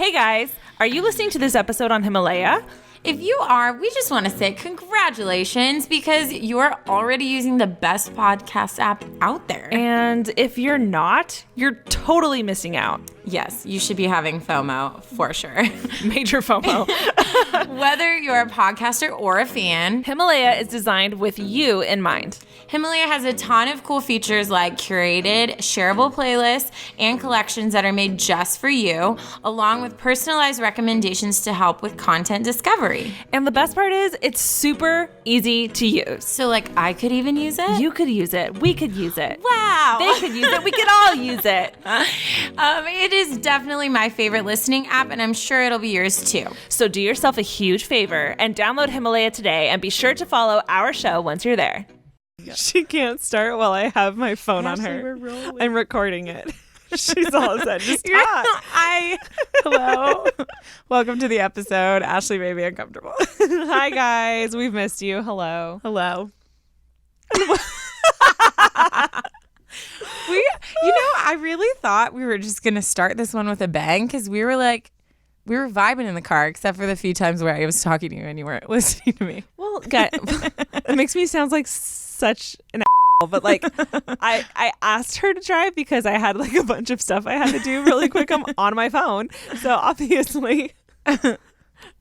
Hey guys, are you listening to this episode on Himalaya? If you are, we just want to say congratulations because you're already using the best podcast app out there. And if you're not, you're totally missing out. Yes, you should be having FOMO for sure. Major FOMO. Whether you're a podcaster or a fan, Himalaya is designed with you in mind. Himalaya has a ton of cool features like curated, shareable playlists and collections that are made just for you, along with personalized recommendations to help with content discovery. And the best part is, it's super easy to use. So like I could even use it? You could use it. We could use it. Wow. They could use it. We could all use it. It is definitely my favorite listening app, and I'm sure it'll be yours too. So do yourself a huge favor and download Himalaya today, and be sure to follow our show once you're there. She can't start while I have my phone on her. I'm recording it. She's all set. Just talk. Hello. Welcome to the episode. Ashley made me uncomfortable. Hi, guys. We've missed you. Hello. I really thought we were just going to start this one with a bang because we were vibing in the car, except for the few times where I was talking to you and you weren't listening to me. Well, God, it makes me sound like such an asshole, but like I asked her to drive because I had like a bunch of stuff I had to do really quick on my phone. So obviously I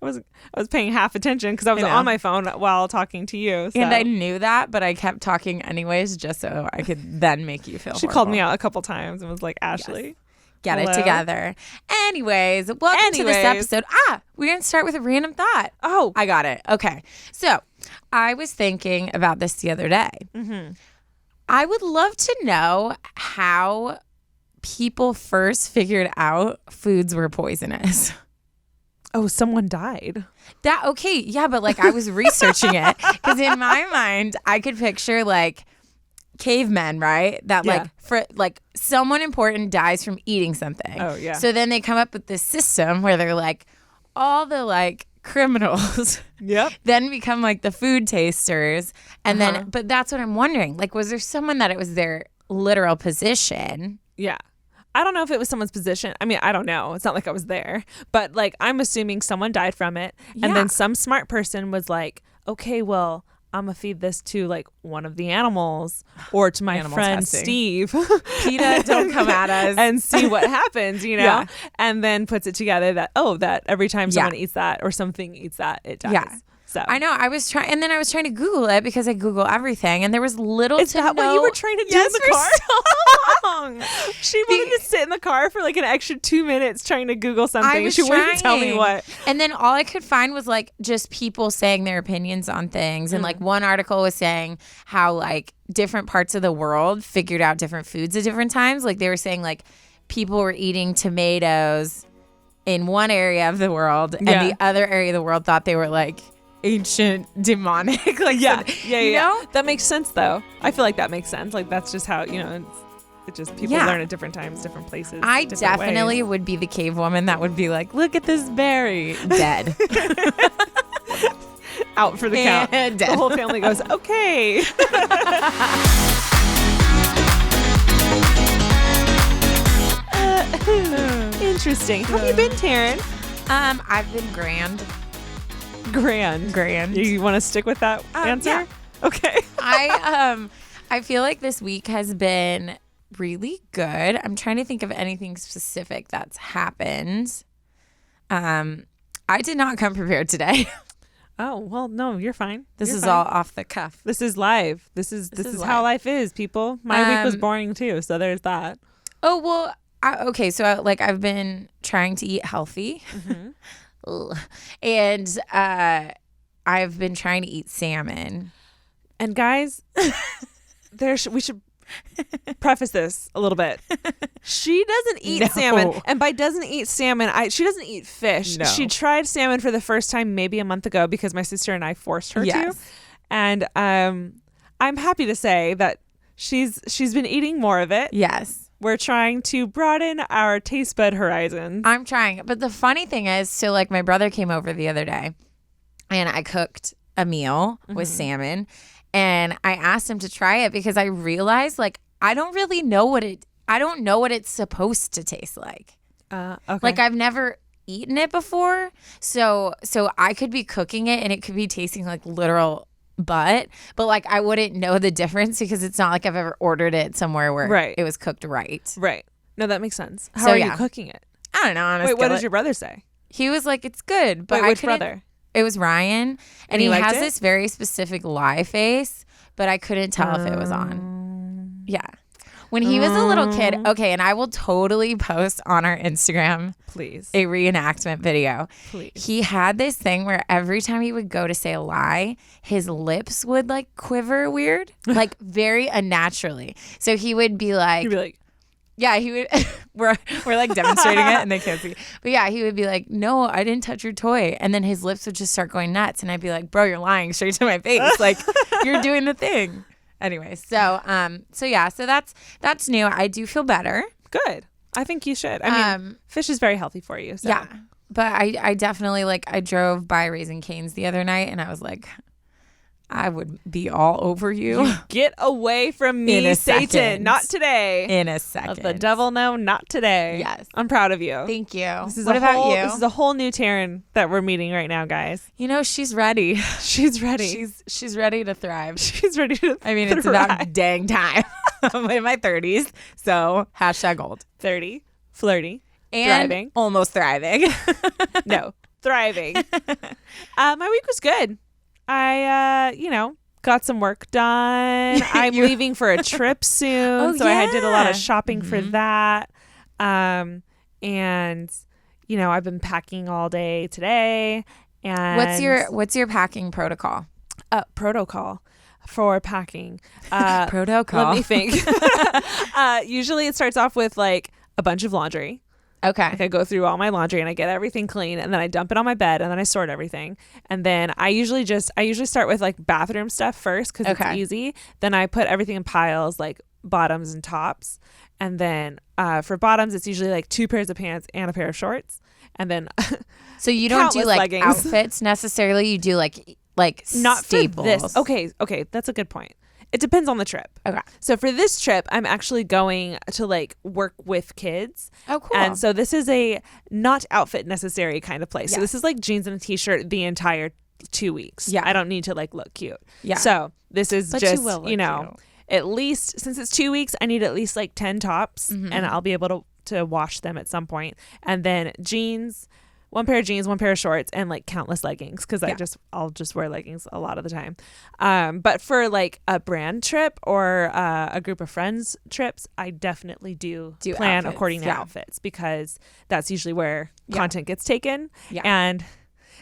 was paying half attention because I was on my phone while talking to you. So. And I knew that, but I kept talking anyways just so I could then make you feel She horrible. called me out a couple times and was like, Ashley. Yes. Get Hello? it together. Anyways, welcome to this episode. We're going to start with a random thought. Oh. I got it. Okay. So I was thinking about this the other day. Mm-hmm. I would love to know how people first figured out foods were poisonous. Oh, someone died. But like I was researching it because in my mind, I could picture like cavemen, right? That like someone important dies from eating something. Oh, yeah. So then they come up with this system where they're like all the like criminals then become like the food tasters. And then, but that's what I'm wondering. Like, was there someone that it was their literal position? Yeah. I don't know if it was someone's position. I mean, I don't know. It's not like I was there. But like, I'm assuming someone died from it. And then some smart person was like, okay, well, I'm going to feed this to like one of the animals or to my friend testing. Steve. PETA, don't come at us. And see what happens, you know? Yeah. And then puts it together that every time someone eats that or something eats that, it dies. Yeah. So I know. I was trying to Google it because I Google everything, and there was little Is to that no. what you were trying to do in the car? So long. She wanted to sit in the car for like an extra 2 minutes trying to Google something. She wouldn't tell me what. And then all I could find was like just people saying their opinions on things. And like one article was saying how like different parts of the world figured out different foods at different times. Like they were saying like people were eating tomatoes in one area of the world and the other area of the world thought they were like ancient demonic. Like you know? That makes sense though. I feel like that makes sense. Like that's just how, you know, it's just people learn at different times, different places. I definitely would be the cave woman that would be like, look at this berry, dead. Out for the count. Dead. The whole family goes, okay. Interesting. How have you been, Taryne? I've been grand. Grand. You want to stick with that answer? Yeah. Okay. I feel like this week has been really good. I'm trying to think of anything specific that's happened. I did not come prepared today. Oh, well, no, you're fine. This is fine. all off the cuff. This is live. This is how life is, people. My week was boring too, so there's that. Oh, well, okay. So I've been trying to eat healthy. Mm-hmm. And I've been trying to eat salmon. And guys, we should preface this a little bit. She doesn't eat salmon, and by doesn't eat salmon, she doesn't eat fish. No. She tried salmon for the first time maybe a month ago because my sister and I forced her to. And I'm happy to say that she's been eating more of it. Yes. We're trying to broaden our taste bud horizons. I'm trying. But the funny thing is, so like my brother came over the other day and I cooked a meal with salmon and I asked him to try it because I realized like I don't know what it's supposed to taste like. Okay. Like I've never eaten it before. So I could be cooking it and it could be tasting like literal butt, but like I wouldn't know the difference because it's not like I've ever ordered it somewhere where it was cooked right. Right. No, that makes sense. How are you cooking it? I don't know. On a Wait, what skillet. did your brother say? He was like, it's good. But which brother? It was Ryan. And he liked has it? this very specific lie face, but I couldn't tell if it was on. Yeah. When he was a little kid, okay, and I will totally post on our Instagram, please, a reenactment video. Please. He had this thing where every time he would go to say a lie, his lips would like quiver weird, like very unnaturally. So he would be like, you'd be like, yeah, he would. we're like demonstrating it and they can't see. But yeah, he would be like, no, I didn't touch your toy. And then his lips would just start going nuts. And I'd be like, bro, you're lying straight to my face. Like you're doing the thing. Anyway, so that's new. I do feel better. Good. I think you should. I mean, fish is very healthy for you. So. Yeah. But I definitely I drove by Raising Cane's the other night and I was like, I would be all over you. Get away from me, Satan. Second. Not today. In a second. Let the devil know, not today. Yes. I'm proud of you. Thank you. What about you? This is a whole new Taryne that we're meeting right now, guys. You know, she's ready. She's ready. She's ready to thrive. She's ready to I mean, it's about dang time. I'm in my 30s. So #old. 30, flirty, and thriving. Almost thriving. No, thriving. My week was good. I, got some work done. I'm leaving for a trip soon. So I did a lot of shopping for that. And, I've been packing all day today. And what's your packing protocol? Protocol for packing. Protocol. Let me think. Usually it starts off with like a bunch of laundry. Okay. Like I go through all my laundry and I get everything clean and then I dump it on my bed and then I sort everything. And then I usually start with like bathroom stuff first because it's easy. Then I put everything in piles like bottoms and tops. And then for bottoms, it's usually like 2 pairs of pants and a pair of shorts. And then so you don't do like leggings. Outfits necessarily. You do like not staples. For this. Okay. That's a good point. It depends on the trip. Okay. So for this trip, I'm actually going to like work with kids. Oh, cool. And so this is a not outfit necessary kind of place. So this is like jeans and a t-shirt the entire 2 weeks. Yeah. I don't need to like look cute. Yeah. So this is but just, you will look cute. At least since it's 2 weeks, I need at least like 10 tops and I'll be able to wash them at some point. And then jeans, 1 pair of jeans, 1 pair of shorts, and like countless leggings because I'll just wear leggings a lot of the time. But for like a brand trip or a group of friends trips, I definitely do plan outfits, according to outfits because that's usually where content gets taken. Yeah. And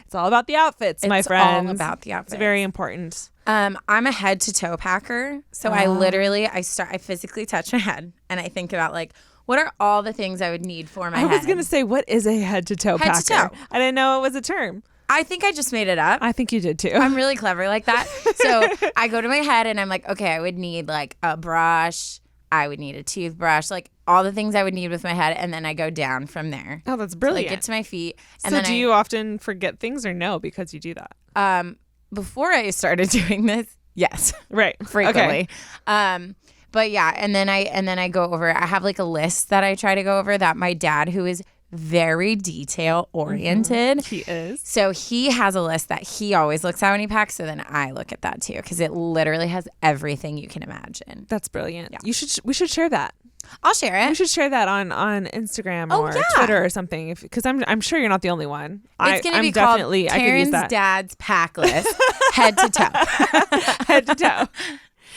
it's all about the outfits, my friends. It's all about the outfits. It's very important. I'm a head to toe packer. So I physically touch my head and I think about like, what are all the things I would need for my head? I was going to say, what is a head-to-toe packer? Head-to-toe. I didn't know it was a term. I think I just made it up. I think you did too. I'm really clever like that. So I go to my head and I'm like, okay, I would need like a brush. I would need a toothbrush, like all the things I would need with my head. And then I go down from there. Oh, that's brilliant. So I get to my feet. And so then do you often forget things or no because you do that? Before I started doing this, yes. Right. Frequently. Okay. But yeah, and then I go over. I have like a list that I try to go over that my dad, who is very detail oriented, he is. So he has a list that he always looks at when he packs. So then I look at that too because it literally has everything you can imagine. That's brilliant. Yeah. We should share that. I'll share it. We should share that on Instagram or Twitter or something because I'm sure you're not the only one. It's going to be called Taryne's Dad's Pack List, head to toe. Head to toe.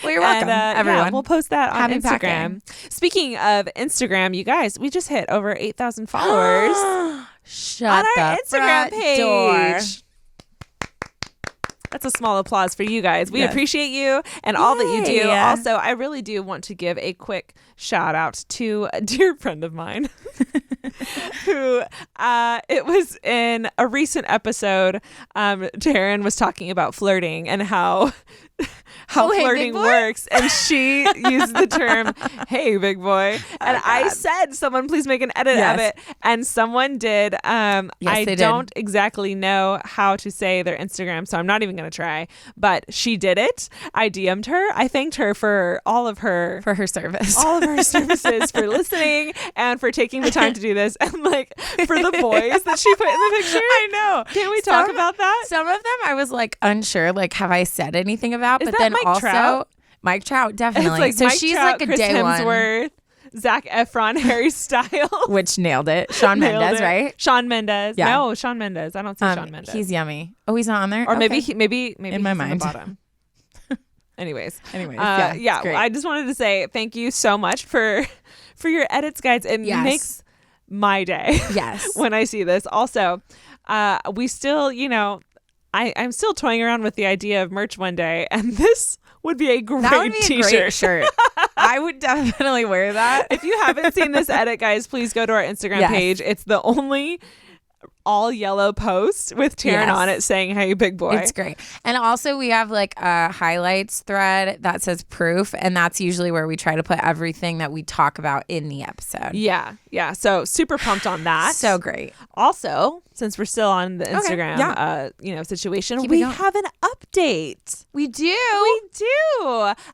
Well, you're welcome, everyone. Yeah, we'll post that on Happy Instagram. packing. Speaking of Instagram, you guys, we just hit over 8,000 followers Shut on our the Instagram page. Door. That's a small applause for you guys. We appreciate you and all that you do. Also, I really do want to give a quick shout out to a dear friend of mine who it was in a recent episode. Taryne was talking about flirting and how how Oh, hey, flirting big boy? works, and she used the term "Hey, big boy," and I said, "Someone please make an edit of it," and someone did. I they don't exactly know how to say their Instagram, so I'm not even going to try. But she did it. I DM'd her. I thanked her for all of her service, services, for listening and for taking the time to do this, and like for the boys that she put in the picture. I know. Can we talk about that? Some of them I was like unsure, like have I said anything about? Is but that then Mike also Trout? Mike Trout, definitely. It's like so Mike she's Trout, like a Chris day Hemsworth, Zac Efron, Harry Styles. Which nailed it. Shawn Nailed Mendes, it. right? Shawn Mendes. Yeah. No, Shawn Mendes. I don't see Shawn Mendes. He's yummy. Oh, he's not on there? Or Okay. maybe in my mind. the bottom. Anyways, yeah. I just wanted to say thank you so much for your edits, guys. It makes my day. Yes. When I see this. Also, we still, I'm still toying around with the idea of merch one day, and this would be a great That would be t-shirt. a great shirt. I would definitely wear that. If you haven't seen this edit, guys, please go to our Instagram page. It's the only all yellow post with Taryne on it saying, "Hey, big boy." It's great. And also we have like a highlights thread that says proof, and that's usually where we try to put everything that we talk about in the episode. Yeah. So super pumped on that. So great. Also, since we're still on the Instagram situation, we have an update. We do.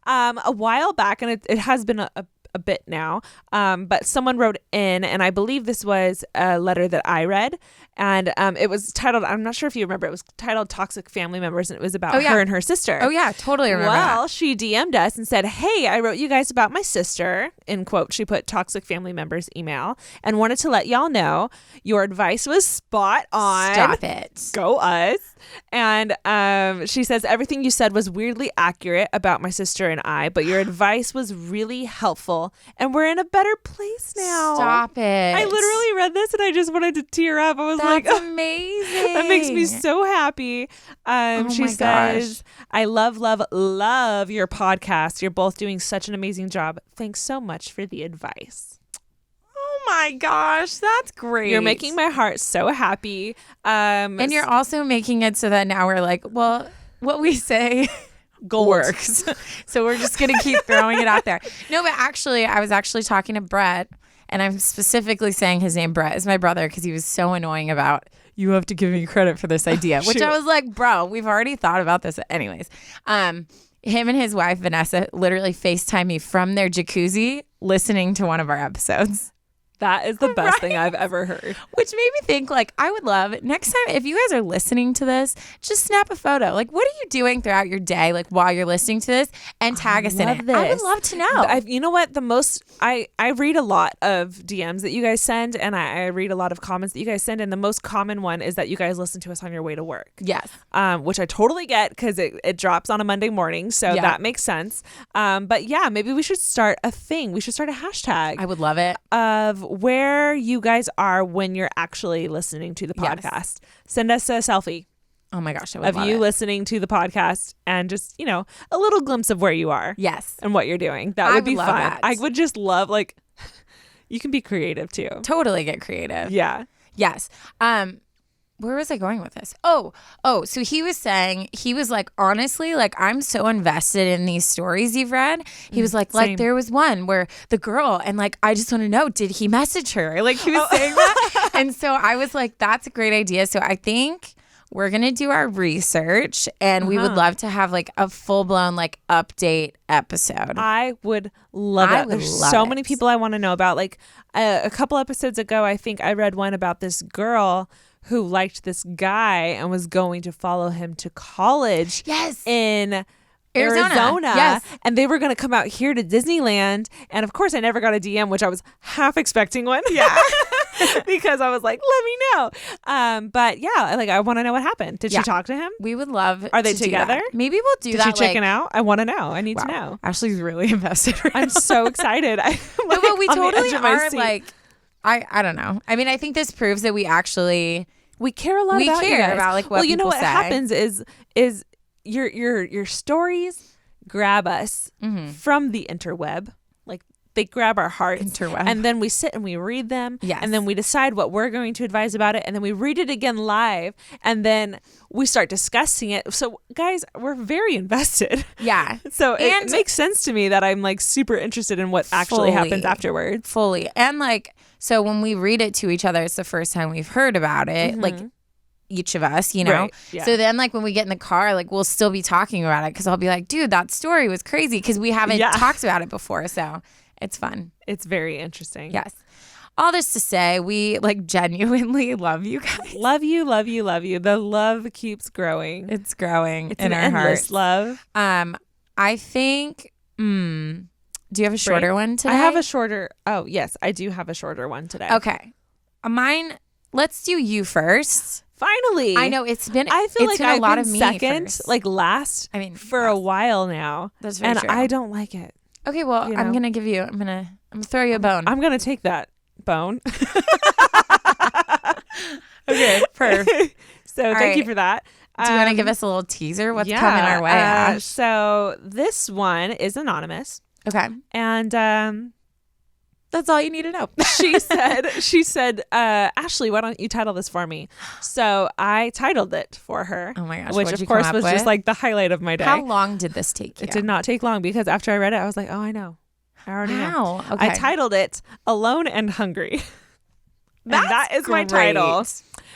A while back, and it has been a bit now, but someone wrote in, and I believe this was a letter that I read, and it was titled, I'm not sure if you remember, it was titled "Toxic Family Members," and it was about her and her sister. Oh yeah, totally remember that. She DM'd us and said, "Hey, I wrote you guys about my sister," in quote, she put "toxic family members email, and wanted to let y'all know your advice was spot on." Stop it. Go us. And she says, "Everything you said was weirdly accurate about my sister and I, but your advice was really helpful, and we're in a better place now." Stop it. I literally read this and I just wanted to tear up. I was That's like, amazing. That makes me so happy. She says, "I love your podcast. You're both doing such an amazing job. Thanks so much for the advice." Oh my gosh, that's great. You're making my heart so happy. And you're also making it so that now we're like, well, what we say works. So we're just going to keep throwing it out there. No, but actually, I was actually talking to Brett, and I'm specifically saying his name, Brett, is my brother, because he was so annoying about, "You have to give me credit for this idea," which I was like, bro, we've already thought about this. Anyways, him and his wife, Vanessa, literally FaceTime me from their jacuzzi listening to one of our episodes. That is the best thing I've ever heard. Which made me think, like, I would love next time, if you guys are listening to this, just snap a photo. Like, what are you doing throughout your day, like, while you're listening to this, and tag us in it. I would love to know. You know what? I read a lot of DMs that you guys send, and I read a lot of comments that you guys send, and the most common one is that you guys listen to us on your way to work. Yes. Which I totally get, because it drops on a Monday morning, so that makes sense. But yeah, maybe we should start a thing. We should start a hashtag. I would love it. Of where you guys are when you're actually listening to the podcast. Yes. Send us a selfie. Oh my gosh, I would love of you it. listening to the podcast, and just, a little glimpse of where you are. Yes. And what you're doing. That would be fun. That. I would just love, like, you can be creative too. Totally get creative. Yeah. Yes. Where was I going with this? Oh, so he was saying, he was like, honestly, like, I'm so invested in these stories you've read. He was like, there was one where the girl, and like, I just want to know, did he message her? Like, he was saying that. And so I was like, that's a great idea. So I think we're going to do our research, and we would love to have like a full blown like update episode. I would love it. There's so many people I want to know about. Like a couple episodes ago, I think I read one about this girl who liked this guy and was going to follow him to college. Yes. In Arizona. Yes. And they were going to come out here to Disneyland. And of course, I never got a DM, which I was half expecting one. Yeah. Because I was like, let me know. But yeah, like, I want to know what happened. Did she talk to him? We would love. Are they together? Maybe we'll do that. Did she chicken out? I want to know. I need to know. Ashley's really invested. I'm so excited. No, but we totally are like, I don't know. I mean, I think this proves that we care a lot about you guys. About like what you know what say. happens is your stories grab us from the interweb, like they grab our hearts. Interweb. And then we sit and we read them. Yes. And then we decide what we're going to advise about it. And then we read it again live. And then we start discussing it. So guys, we're very invested. Yeah. So it makes sense to me that I'm like super interested in what actually happens afterwards. Fully. And like, so when we read it to each other, it's the first time we've heard about it. Like, each of us, you know? Right, yeah. So then like when we get in the car, like we'll still be talking about it because I'll be like, dude, that story was crazy because we haven't talked about it before. So it's fun. It's very interesting. Yes. All this to say, we like genuinely love you guys. Love you, love you, love you. The love keeps growing. It's growing It's in an our endless hearts. love. I think, do you have a shorter one today? I have a shorter. Oh, yes, I do have a shorter one today. Okay. Mine, let's do you first. Finally. I know it's been. I feel like been I've a lot been of me second, first. like last. I mean, for a while now. That's very and true. I don't like it. Okay, well, You I'm know? gonna give you. I'm gonna throw you a bone. I'm gonna take that bone. Okay, perfect. So thank you for that. Do you want to give us a little teaser? What's coming our way? Ash? So this one is anonymous, Okay, and that's all you need to know. she said, Ashley, why don't you title this for me? So I titled it for her. Oh my gosh, which what'd of you course come up was with? just like the highlight of my day. How long did this take you? It did not take long because after I read it, I was like, oh, I know. I already know. Wow. Okay. I titled it Alone and Hungry. And that is my great. title.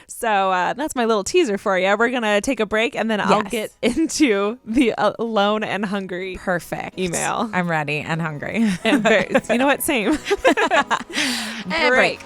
So that's my little teaser for you. We're going to take a break and then I'll get into the Alone and Hungry Perfect email. I'm ready and hungry. And you know what? Same. Break.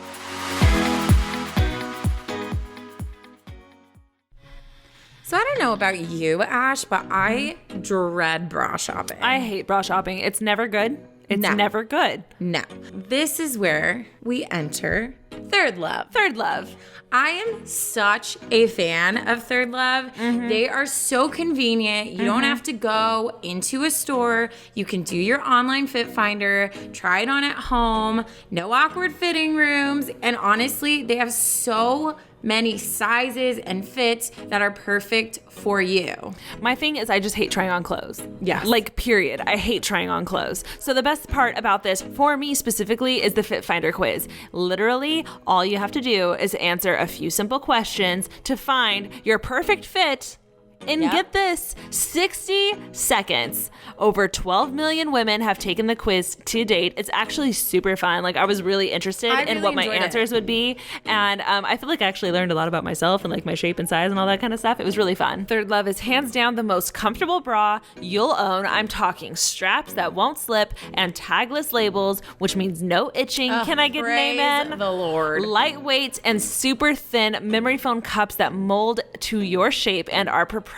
So I don't know about you, Ash, but I dread bra shopping. I hate bra shopping. It's never good. It's never good. No. This is where we enter Third Love. Third Love. I am such a fan of Third Love. Mm-hmm. They are so convenient. You don't have to go into a store. You can do your online fit finder, try it on at home, no awkward fitting rooms. And honestly, they have so many sizes and fits that are perfect for you. My thing is I just hate trying on clothes. Yes. Like, period. I hate trying on clothes. So the best part about this, for me specifically, is the Fit Finder quiz. Literally, all you have to do is answer a few simple questions to find your perfect fit in, get this, 60 seconds. Over 12 million women have taken the quiz to date. It's actually super fun. Like, I was really interested in what my answers would be. And I feel like I actually learned a lot about myself and like my shape and size and all that kind of stuff. It was really fun. Third Love is hands down the most comfortable bra you'll own. I'm talking straps that won't slip and tagless labels, which means no itching. Can I get an amen? Praise the Lord. Lightweight and super thin memory foam cups that mold to your shape and are proprietary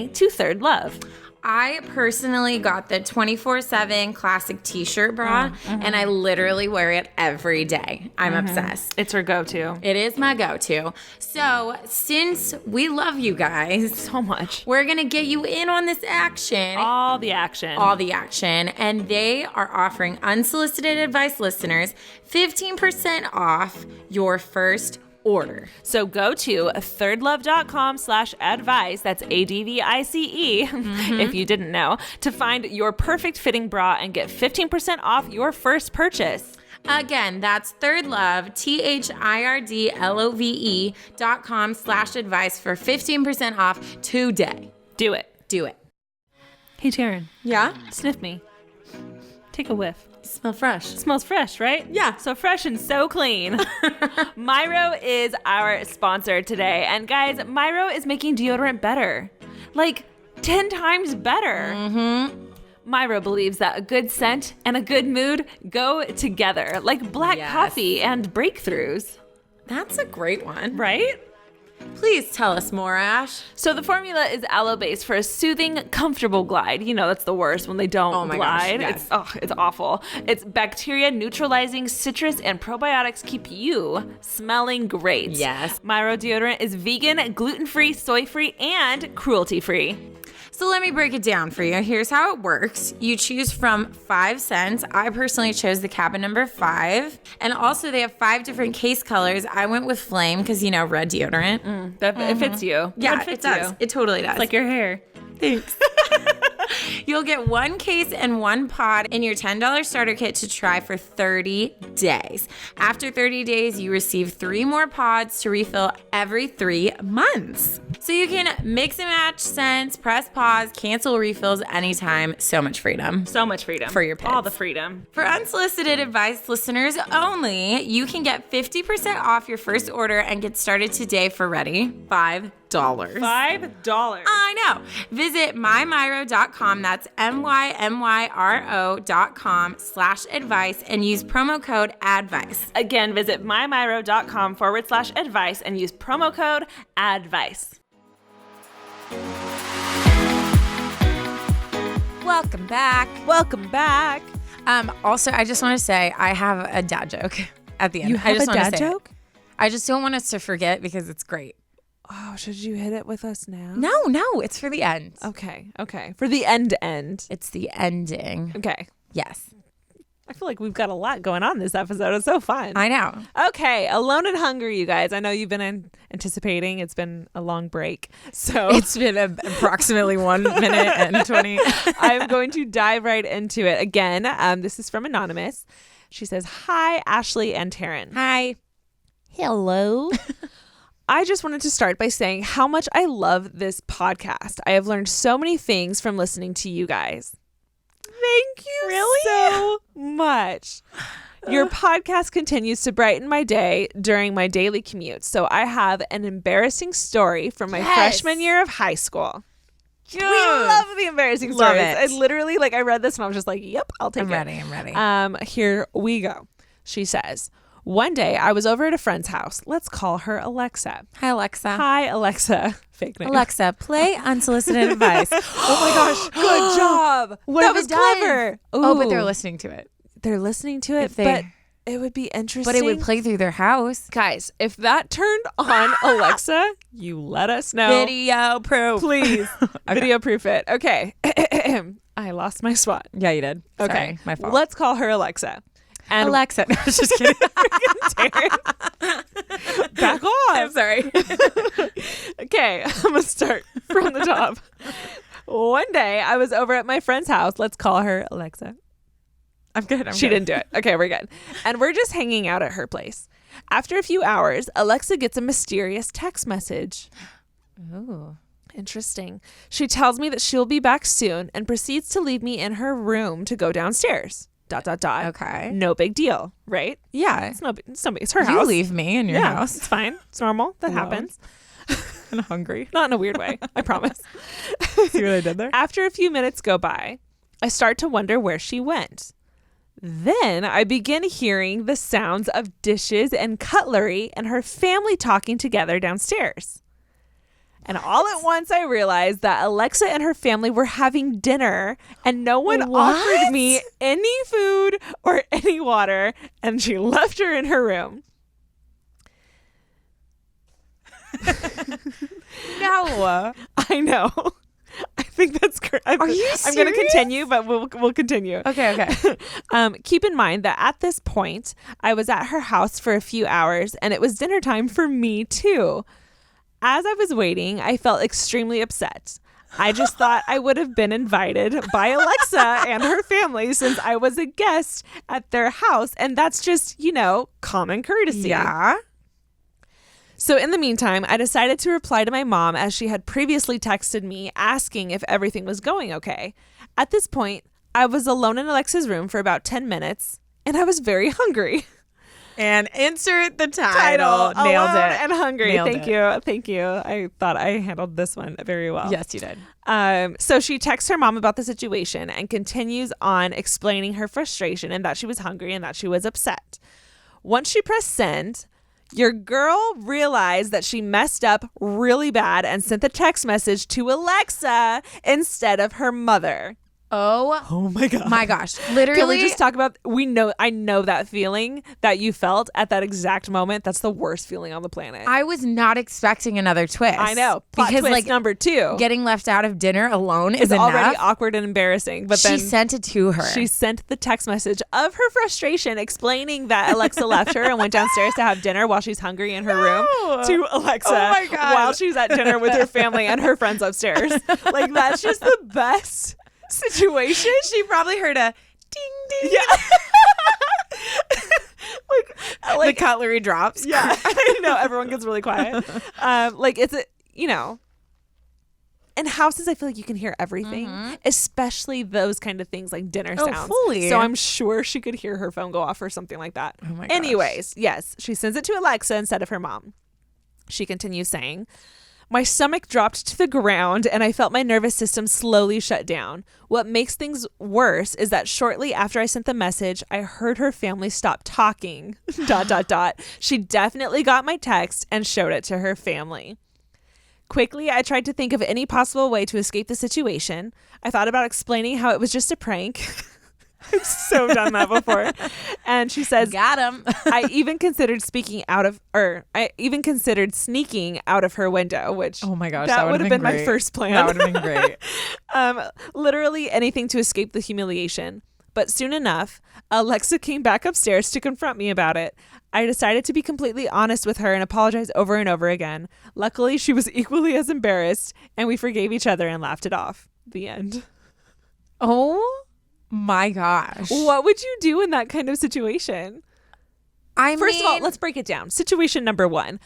to Third Love. I personally got the 24/7 classic t-shirt bra, and I literally wear it every day. I'm obsessed. It's her go-to. It is my go-to. So since we love you guys So much. we're going to get you in on this action. All the action. All the action. And they are offering Unsolicited Advice listeners 15% off your first order. So go to thirdlove.com/advice, that's ADVICE, if you didn't know, to find your perfect fitting bra and get 15% off your first purchase. Again, that's thirdlove, thirdlove.com/advice for 15% off today. Do it. Do it. Hey, Taryne. Yeah? Sniff me. Take a whiff. Smell fresh. Smells fresh, right? Yeah. So fresh and so clean. Myro is our sponsor today. And guys, Myro is making deodorant better. Like 10 times better. Myro believes that a good scent and a good mood go together, like black coffee and breakthroughs. That's a great one. Right? Please tell us more, Ash. So the formula is aloe-based for a soothing, comfortable glide. You know, that's the worst when they don't glide. Yes. It's awful. It's bacteria neutralizing, citrus, and probiotics keep you smelling great. Yes. Myro deodorant is vegan, gluten-free, soy-free, and cruelty-free. So let me break it down for you. Here's how it works. You choose from 5 scents. I personally chose the cabin number 5. And also they have 5 different case colors. I went with flame because, you know, red deodorant. It fits you. Yeah, It fits it does. you. It totally does. It's like your hair. Thanks. You'll get 1 case and 1 pod in your $10 starter kit to try for 30 days. After 30 days, you receive 3 more pods to refill every 3 months. So you can mix and match scents, press pause, cancel refills anytime. So much freedom. So much freedom. For your pets. All the freedom. For Unsolicited Advice listeners only, you can get 50% off your first order and get started today for ready. $5. $5. I know. Visit mymyro.com. That's mymyro.com/advice and use promo code ADVICE. Again, visit mymyro.com/advice and use promo code ADVICE. Welcome back. Welcome back. Also, I just want to say I have a dad joke at the end. You have I just a wanna dad say it. joke? I just don't want us to forget because it's great. Oh, should you hit it with us now? No, it's for the end. Okay. For the end. It's the ending. Okay. Yes. I feel like we've got a lot going on this episode. It's so fun. I know. Okay. Alone and hungry, you guys. I know you've been anticipating. It's been a long break. So It's been approximately 1 minute and 20. I'm going to dive right into it. Again, this is from Anonymous. She says, "Hi, Ashley and Taryne." Hi. Hello. I just wanted to start by saying how much I love this podcast. I have learned so many things from listening to you guys. Thank you so much. Your podcast continues to brighten my day during my daily commute. So I have an embarrassing story from my freshman year of high school. Good. We love the embarrassing Love stories. it. I literally, I read this and I was just like, yep, I'll take I'm it. ready. Here we go. She says, "One day I was over at a friend's house. Let's call her Alexa." Hi, Alexa. Hi, Alexa. Fake name. Alexa, play Unsolicited Advice. Oh my gosh. Good job. What that if was it does? clever. Oh, but they're Ooh. listening to it. They're listening to it, If they- but it would be interesting. But it would play through their house. Guys, if that turned on Alexa, you let us know. Video proof. Please. Video proof it. Okay. I lost my spot. Yeah, you did. Okay. Sorry, my fault. Let's call her Alexa. And Alexa. No, I was just kidding. back on. I'm sorry. Okay, I'm going to start from the top. One day, I was over at my friend's house. Let's call her Alexa. I'm good. She didn't do it. Okay, we're good. And we're just hanging out at her place. After a few hours, Alexa gets a mysterious text message. Ooh. Interesting. She tells me that she'll be back soon and proceeds to leave me in her room to go downstairs. ... Okay. No big deal, right? Yeah. It's no big. It's her You house. leave me in your Yeah, house. it's fine. It's normal. That Alone. happens. I'm hungry. Not in a weird way. I promise. See what I did there? After a few minutes go by, I start to wonder where she went. Then I begin hearing the sounds of dishes and cutlery and her family talking together downstairs. And all at once I realized that Alexa and her family were having dinner and no one offered me any food or any water, and she left her in her room. No. I know. I think that's great. Are you I'm going to serious? continue, but we'll continue. Okay. Keep in mind that at this point, I was at her house for a few hours and it was dinner time for me too. As I was waiting, I felt extremely upset. I just thought I would have been invited by Alexa and her family since I was a guest at their house. And that's just, common courtesy. Yeah. So in the meantime, I decided to reply to my mom as she had previously texted me asking if everything was going okay. At this point, I was alone in Alexa's room for about 10 minutes and I was very hungry. And insert the title. Nailed Alone it. and hungry. Nailed Thank you. I thought I handled this one very well. Yes, you did. So she texts her mom about the situation and continues on explaining her frustration and that she was hungry and that she was upset. Once she pressed send, your girl realized that she messed up really bad and sent the text message to Alexa instead of her mother. Oh my God. my gosh. Literally. Can we just talk about, I know that feeling that you felt at that exact moment. That's the worst feeling on the planet. I was not expecting another twist. I know. Plot because twist number 2. getting left out of dinner alone is It's enough. already awkward and embarrassing. But then she sent it to her. she sent the text message of her frustration explaining that Alexa left her and went downstairs to have dinner while she's hungry in her room to Alexa Oh my God. while she's at dinner with her family and her friends upstairs. Like, that's just the best situation. She probably heard a ding ding. Yeah. The cutlery drops. Yeah. I know. Everyone gets really quiet. Like it's in houses, I feel like you can hear everything, especially those kind of things like dinner sounds. Fully. So I'm sure she could hear her phone go off or something like that. Oh my gosh. Anyways, yes, she sends it to Alexa instead of her mom. She continues saying, my stomach dropped to the ground and I felt my nervous system slowly shut down. What makes things worse is that shortly after I sent the message, I heard her family stop talking. ... She definitely got my text and showed it to her family. Quickly, I tried to think of any possible way to escape the situation. I thought about explaining how it was just a prank. I've so done that before. And she says, got him. I even considered sneaking out of her window, which Oh my gosh, that would have been my first plan. That would have been great. Literally anything to escape the humiliation. But soon enough, Alexa came back upstairs to confront me about it. I decided to be completely honest with her and apologize over and over again. Luckily, she was equally as embarrassed, and we forgave each other and laughed it off. The end. Oh my gosh. What would you do in that kind of situation? First of all, let's break it down. Situation number 1.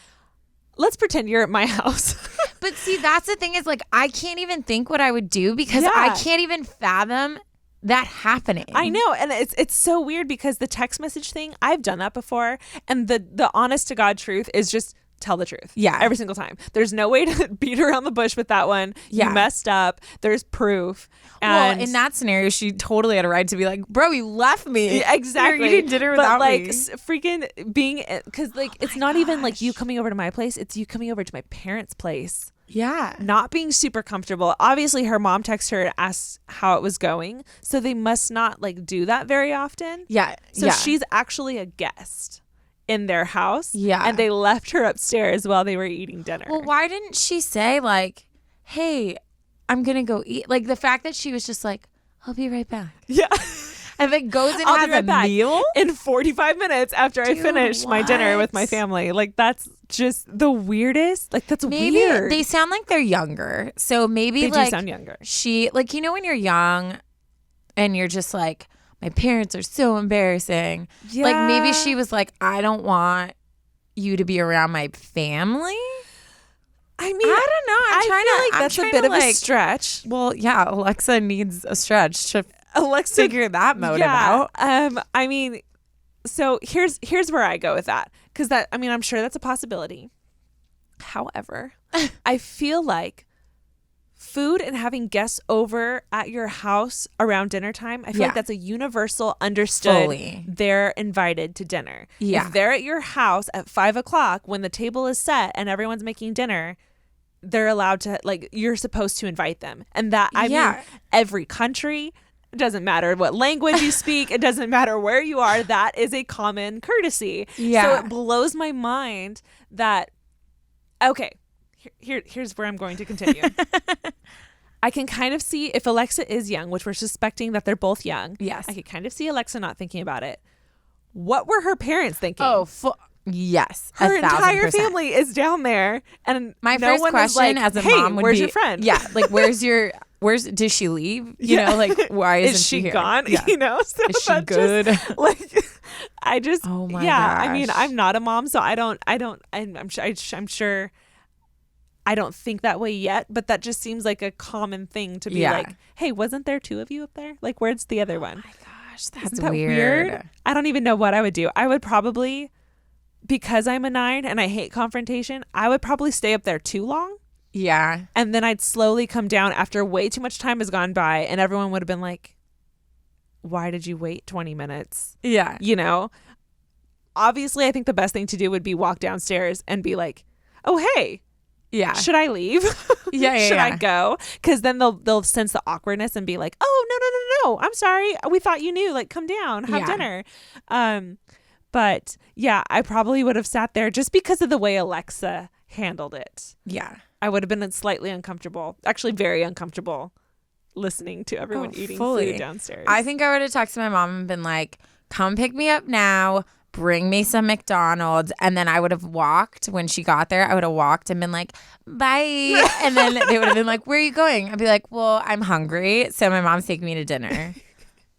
Let's pretend you're at my house. But see, that's the thing is like, I can't even think what I would do because I can't even fathom that happening. I know. And it's so weird because the text message thing, I've done that before. And the honest to God truth is just tell the truth. Yeah. Every single time. There's no way to beat around the bush with that one. Yeah. You messed up. There's proof. Well, in that scenario, she totally had a right to be like, bro, you left me. Yeah, exactly. You did dinner without me. Freaking being, because like, it's not even like you coming over to my place. It's you coming over to my parents' place. Yeah. Not being super comfortable. Obviously, her mom texted her and asked how it was going. So they must not like do that very often. Yeah. So she's actually a guest in their house. Yeah. And they left her upstairs while they were eating dinner. Well, why didn't she say like, hey, I'm going to go eat? Like the fact that she was just like, I'll be right back. Yeah. And then goes and I'll has be right a back meal in 45 minutes after I finish my dinner with my family. Like that's just the weirdest. Like that's weird. They sound like they're younger. So maybe They like do sound younger. She like, you know, when you're young and you're just like, my parents are so embarrassing. Yeah. Like maybe she was like, I don't want you to be around my family. I mean, I don't know. I'm trying to like that's a bit of a stretch. Well, yeah, Alexa needs a stretch to Alexa figure that motive out. I mean, so here's where I go with that, because that, I mean, I'm sure that's a possibility. However, I feel like food and having guests over at your house around dinner time, I feel like that's a universal understood. Fully. They're invited to dinner. Yeah. If they're at your house at 5:00 when the table is set and everyone's making dinner, they're allowed to, like, you're supposed to invite them. And that, I mean, every country, it doesn't matter what language you speak, it doesn't matter where you are, that is a common courtesy. Yeah. So it blows my mind that, okay, here's where I'm going to continue. I can kind of see if Alexa is young, which we're suspecting that they're both young. Yes. I could kind of see Alexa not thinking about it. What were her parents thinking? Oh, yes. Her 1,000%. entire family is down there, and My no first one question is like, as a hey, mom would where's be, your friend? Yeah, like did she leave? You know, like why isn't is she here? gone? Yeah. You know, so Is she that good? Just, like, I just, Oh my I mean, gosh. I'm not a mom, so I'm sure. I don't think that way yet, but that just seems like a common thing to be like, hey, wasn't there 2 of you up there? Like, where's the other one? Oh my gosh, that's Isn't that weird. I don't even know what I would do. I would probably, because I'm a 9 and I hate confrontation, I would probably stay up there too long. Yeah. And then I'd slowly come down after way too much time has gone by, and everyone would have been like, why did you wait 20 minutes? Yeah. You know? Obviously, I think the best thing to do would be walk downstairs and be like, oh, hey. Yeah. Should I leave? Should I go? Because then they'll sense the awkwardness and be like, oh, no. I'm sorry. We thought you knew. Like, come down, have dinner. But yeah, I probably would have sat there just because of the way Alexa handled it. Yeah. I would have been slightly uncomfortable, actually very uncomfortable, listening to everyone eating food downstairs. I think I would have texted my mom and been like, come pick me up now. bring me some McDonald's. And then I would have walked when she got there. I would have walked and been like, bye. And then they would have been like, where are you going? I'd be like, well, I'm hungry. So my mom's taking me to dinner.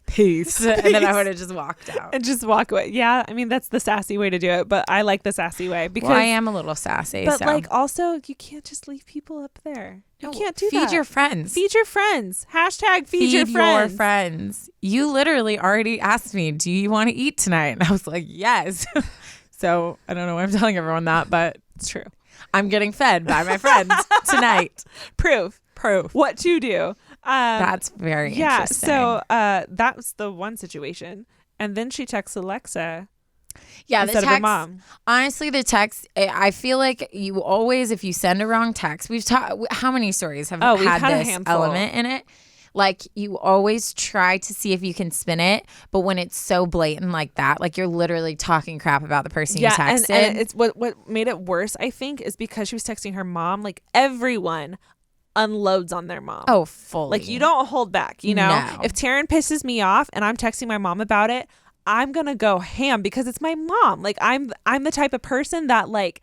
Peace. And then I would have just walked out. And just walk away. Yeah, I mean, that's the sassy way to do it, but I like the sassy way because I am a little sassy. But so. like also, you can't just leave people up there. You can't do that. Feed your friends. Feed your friends. Hashtag feed your friends. You literally already asked me, do you want to eat tonight? And I was like, yes. So I don't know why I'm telling everyone that, but it's true. I'm getting fed by my friends tonight. Proof. What to do. That's very interesting. So that was the one situation. And then she texts Alexa. Yeah, instead the text, of her mom. Honestly, the text, I feel like you always, if you send a wrong text, we've talked, how many stories have had this element in it? Like, you always try to see if you can spin it, but when it's so blatant like that, like you're literally talking crap about the person you texted. And it's what made it worse, I think, is because she was texting her mom. Like, everyone unloads on their mom. Oh, fully. Like, you don't hold back, you know? No. If Taryne pisses me off and I'm texting my mom about it, I'm gonna go ham because it's my mom. Like, I'm the type of person that like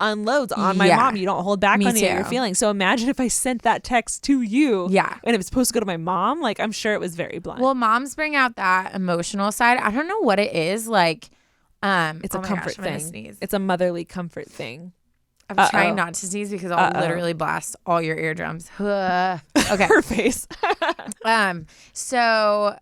unloads on my mom. You don't hold back on your feelings. So imagine if I sent that text to you. Yeah. And it was supposed to go to my mom. Like, I'm sure it was very blunt. Well, moms bring out that emotional side. I don't know what it is. Like, it's a comfort thing. It's a motherly comfort thing. I'm trying not to sneeze because I'll literally blast all your eardrums. Okay. Her face. So,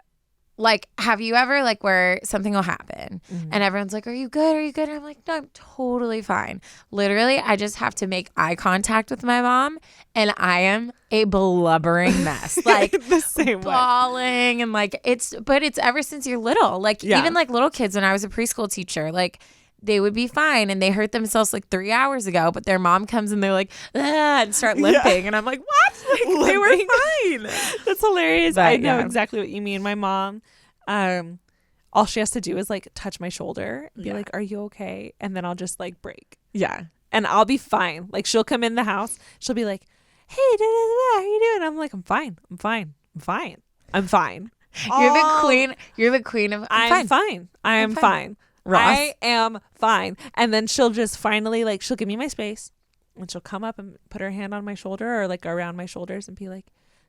like, have you ever, like, where something will happen and everyone's like, are you good? Are you good? And I'm like, no, I'm totally fine. Literally, I just have to make eye contact with my mom and I am a blubbering mess. Like, the same bawling and like, it's ever since you're little. Like, even like little kids when I was a preschool teacher, like, they would be fine and they hurt themselves like 3 hours ago, but their mom comes and they're like, and start limping. And I'm like, what? Like, they were fine. That's hilarious. But, I know exactly what you mean. My mom, all she has to do is like touch my shoulder and be like, are you okay? And then I'll just like break. Yeah. And I'll be fine. Like, she'll come in the house. She'll be like, hey, how you doing? I'm like, I'm fine. You're the queen. You're the queen of I'm fine. I am fine. Ross. I am fine. And then she'll just finally, like, she'll give me my space and she'll come up and put her hand on my shoulder or like around my shoulders and be like,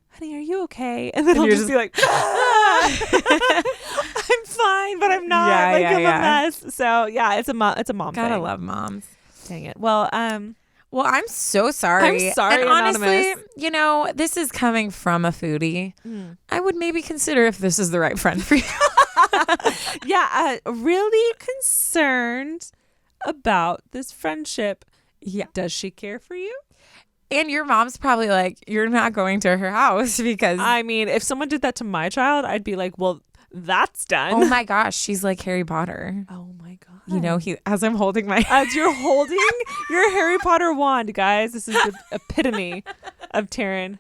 honey, are you okay? And then I'll just be like, I'm fine, but I'm not. I'm a mess. So yeah, it's a mom thing. Gotta love moms. Dang it. Well, I'm so sorry. I'm sorry, and honestly, Anonymous. you know, this is coming from a foodie. I would maybe consider if this is the right friend for you. Yeah, really concerned about this friendship. Yeah. Does she care for you? And your mom's probably like, you're not going to her house because... I mean, if someone did that to my child, I'd be like, well, that's done. Oh my gosh, she's like Harry Potter. Oh my God. You know, as I'm holding my... As you're holding your Harry Potter wand, guys, this is the epitome of Taryne.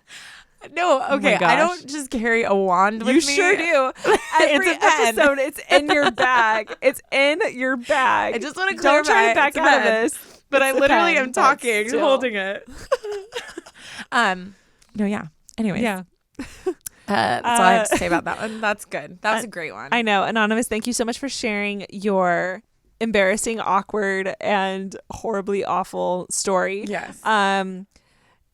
No, okay, I don't just carry a wand with me. You sure do. Every episode, it's in your bag. It's in your bag. I just want to clarify. Don't try to back out of this. But I literally am talking, holding it. No, yeah. Anyways. Yeah. That's all I have to say about that one. That's good. That was a great one. I know. Anonymous, thank you so much for sharing your embarrassing, awkward, and horribly awful story. Yes.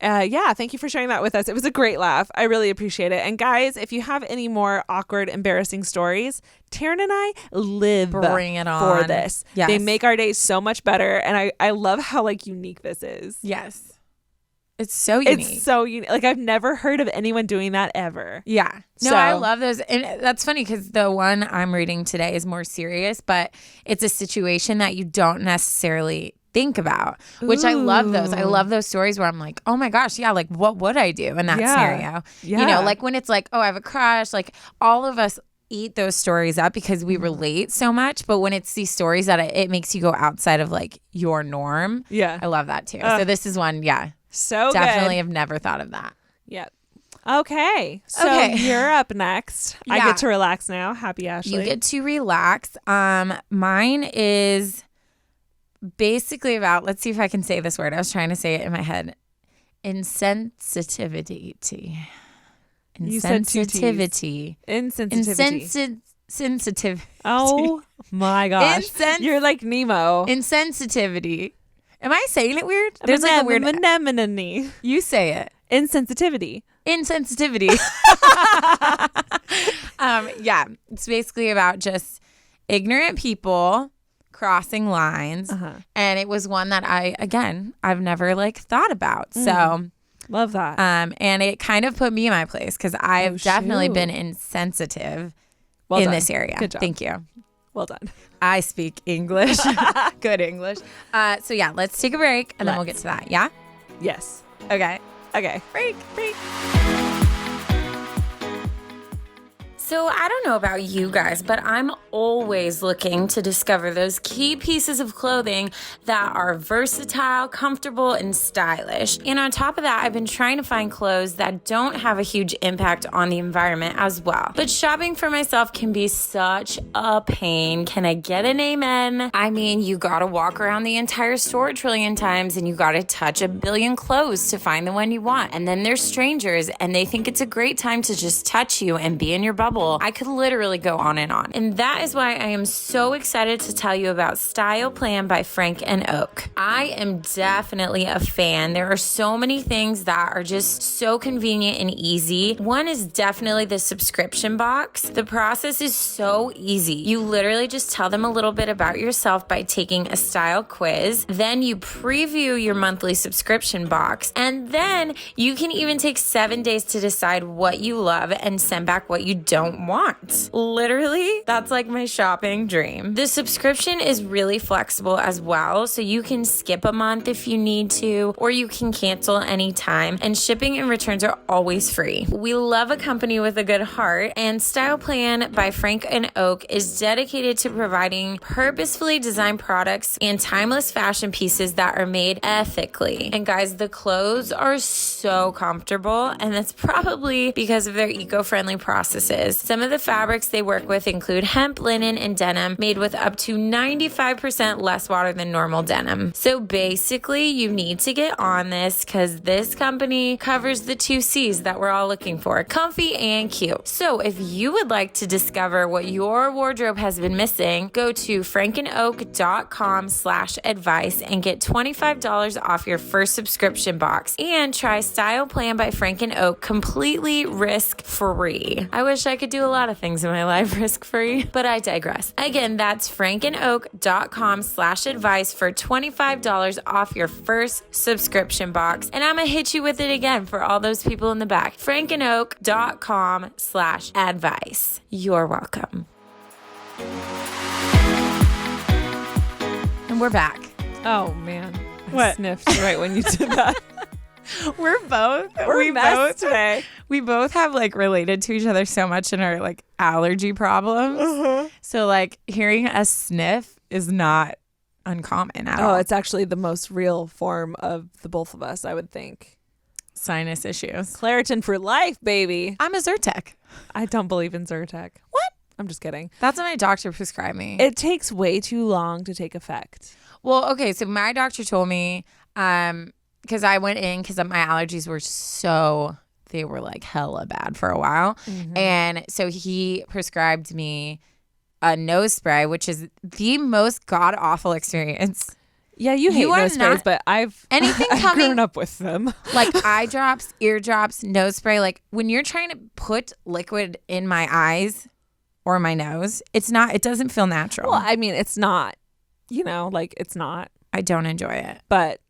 Thank you for sharing that with us. It was a great laugh. I really appreciate it. And guys, if you have any more awkward, embarrassing stories, Taryne and I live Bring it on. for this. Yes. They make our days so much better. And I love how like unique this is. Yes. It's so unique. It's so unique. Like, I've never heard of anyone doing that ever. Yeah. No, So- I love those. And that's funny because the one I'm reading today is more serious, but it's a situation that you don't necessarily think about, which I love those. I love those stories where I'm like, oh my gosh, yeah, like what would I do in that scenario? Yeah. You know, like when it's like, oh, I have a crush, like all of us eat those stories up because we relate so much. But when it's these stories that it makes you go outside of like your norm. Yeah. I love that too. So this is one, So definitely good. have never thought of that. Yep. Okay. So Okay. you're up next. I Yeah. get to relax now. Happy Ashley. You get to relax. Mine is basically about, let's see if I can say this word. I was trying to say it in my head. Insensitivity. You said two T's. Insensitivity. Insensitivity. insensitive. Oh my gosh. You're like Nemo. Insensitivity. Am I saying it weird? There's like a weird. Anemone. You say it. Insensitivity. Insensitivity. Yeah, it's basically about just ignorant people crossing lines, and it was one that I've never like thought about. So love that. And it kind of put me in my place because I've definitely been insensitive in this area. Good job. Thank you. Well done. I speak English. Good English. So yeah, let's take a break and then we'll get to that. Yeah? Yes. Okay. Break. So I don't know about you guys, but I'm always looking to discover those key pieces of clothing that are versatile, comfortable, and stylish. And on top of that, I've been trying to find clothes that don't have a huge impact on the environment as well. But shopping for myself can be such a pain. Can I get an amen? I mean, you gotta walk around the entire store a trillion times and you gotta touch a billion clothes to find the one you want. And then there's strangers and they think it's a great time to just touch you and be in your bubble. I could literally go on. And that is why I am so excited to tell you about Style Plan by Frank and Oak. I am definitely a fan. There are so many things that are just so convenient and easy. One is definitely the subscription box. The process is so easy. You literally just tell them a little bit about yourself by taking a style quiz. Then you preview your monthly subscription box. And then you can even take 7 days to decide what you love and send back what you don't want. Literally, that's like my shopping dream. The subscription is really flexible as well, so you can skip a month if you need to, or you can cancel anytime, and shipping and returns are always free. We love a company with a good heart, and Style Plan by Frank and Oak is dedicated to providing purposefully designed products and timeless fashion pieces that are made ethically. And guys, the clothes are so comfortable, and that's probably because of their eco-friendly processes. Some of the fabrics they work with include hemp, linen, and denim made with up to 95% less water than normal denim. So basically, you need to get on this because this company covers the 2 C's that we're all looking for: comfy and cute. So if you would like to discover what your wardrobe has been missing, go to frankandoak.com/advice and get $25 off your first subscription box and try Style Plan by Frank and Oak completely risk-free. I wish I could do a lot of things in my life risk-free, but I digress. Again, that's frankandoak.com/advice for $25 off your first subscription box. And I'm gonna hit you with it again for all those people in the back. frankandoak.com/advice. You're welcome. And we're back. Oh man. What? I sniffed right when you did that. We're messed today. We both have like related to each other so much in our like allergy problems. So like hearing us sniff is not uncommon at all. Oh, it's actually the most real form of the both of us, I would think. Sinus issues. Claritin for life, baby. I'm a Zyrtec. I don't believe in Zyrtec. What? I'm just kidding. That's what my doctor prescribed me. It takes way too long to take effect. Well, okay, so my doctor told me, because I went in because my allergies were they were like hella bad for a while. And so he prescribed me a nose spray, which is the most god awful experience. Yeah, you hate nose sprays, but I've grown up with them. Like eye drops, ear drops, nose spray. Like when you're trying to put liquid in my eyes or my nose, it doesn't feel natural. Well, I mean, it's not, it's not. I don't enjoy it. But,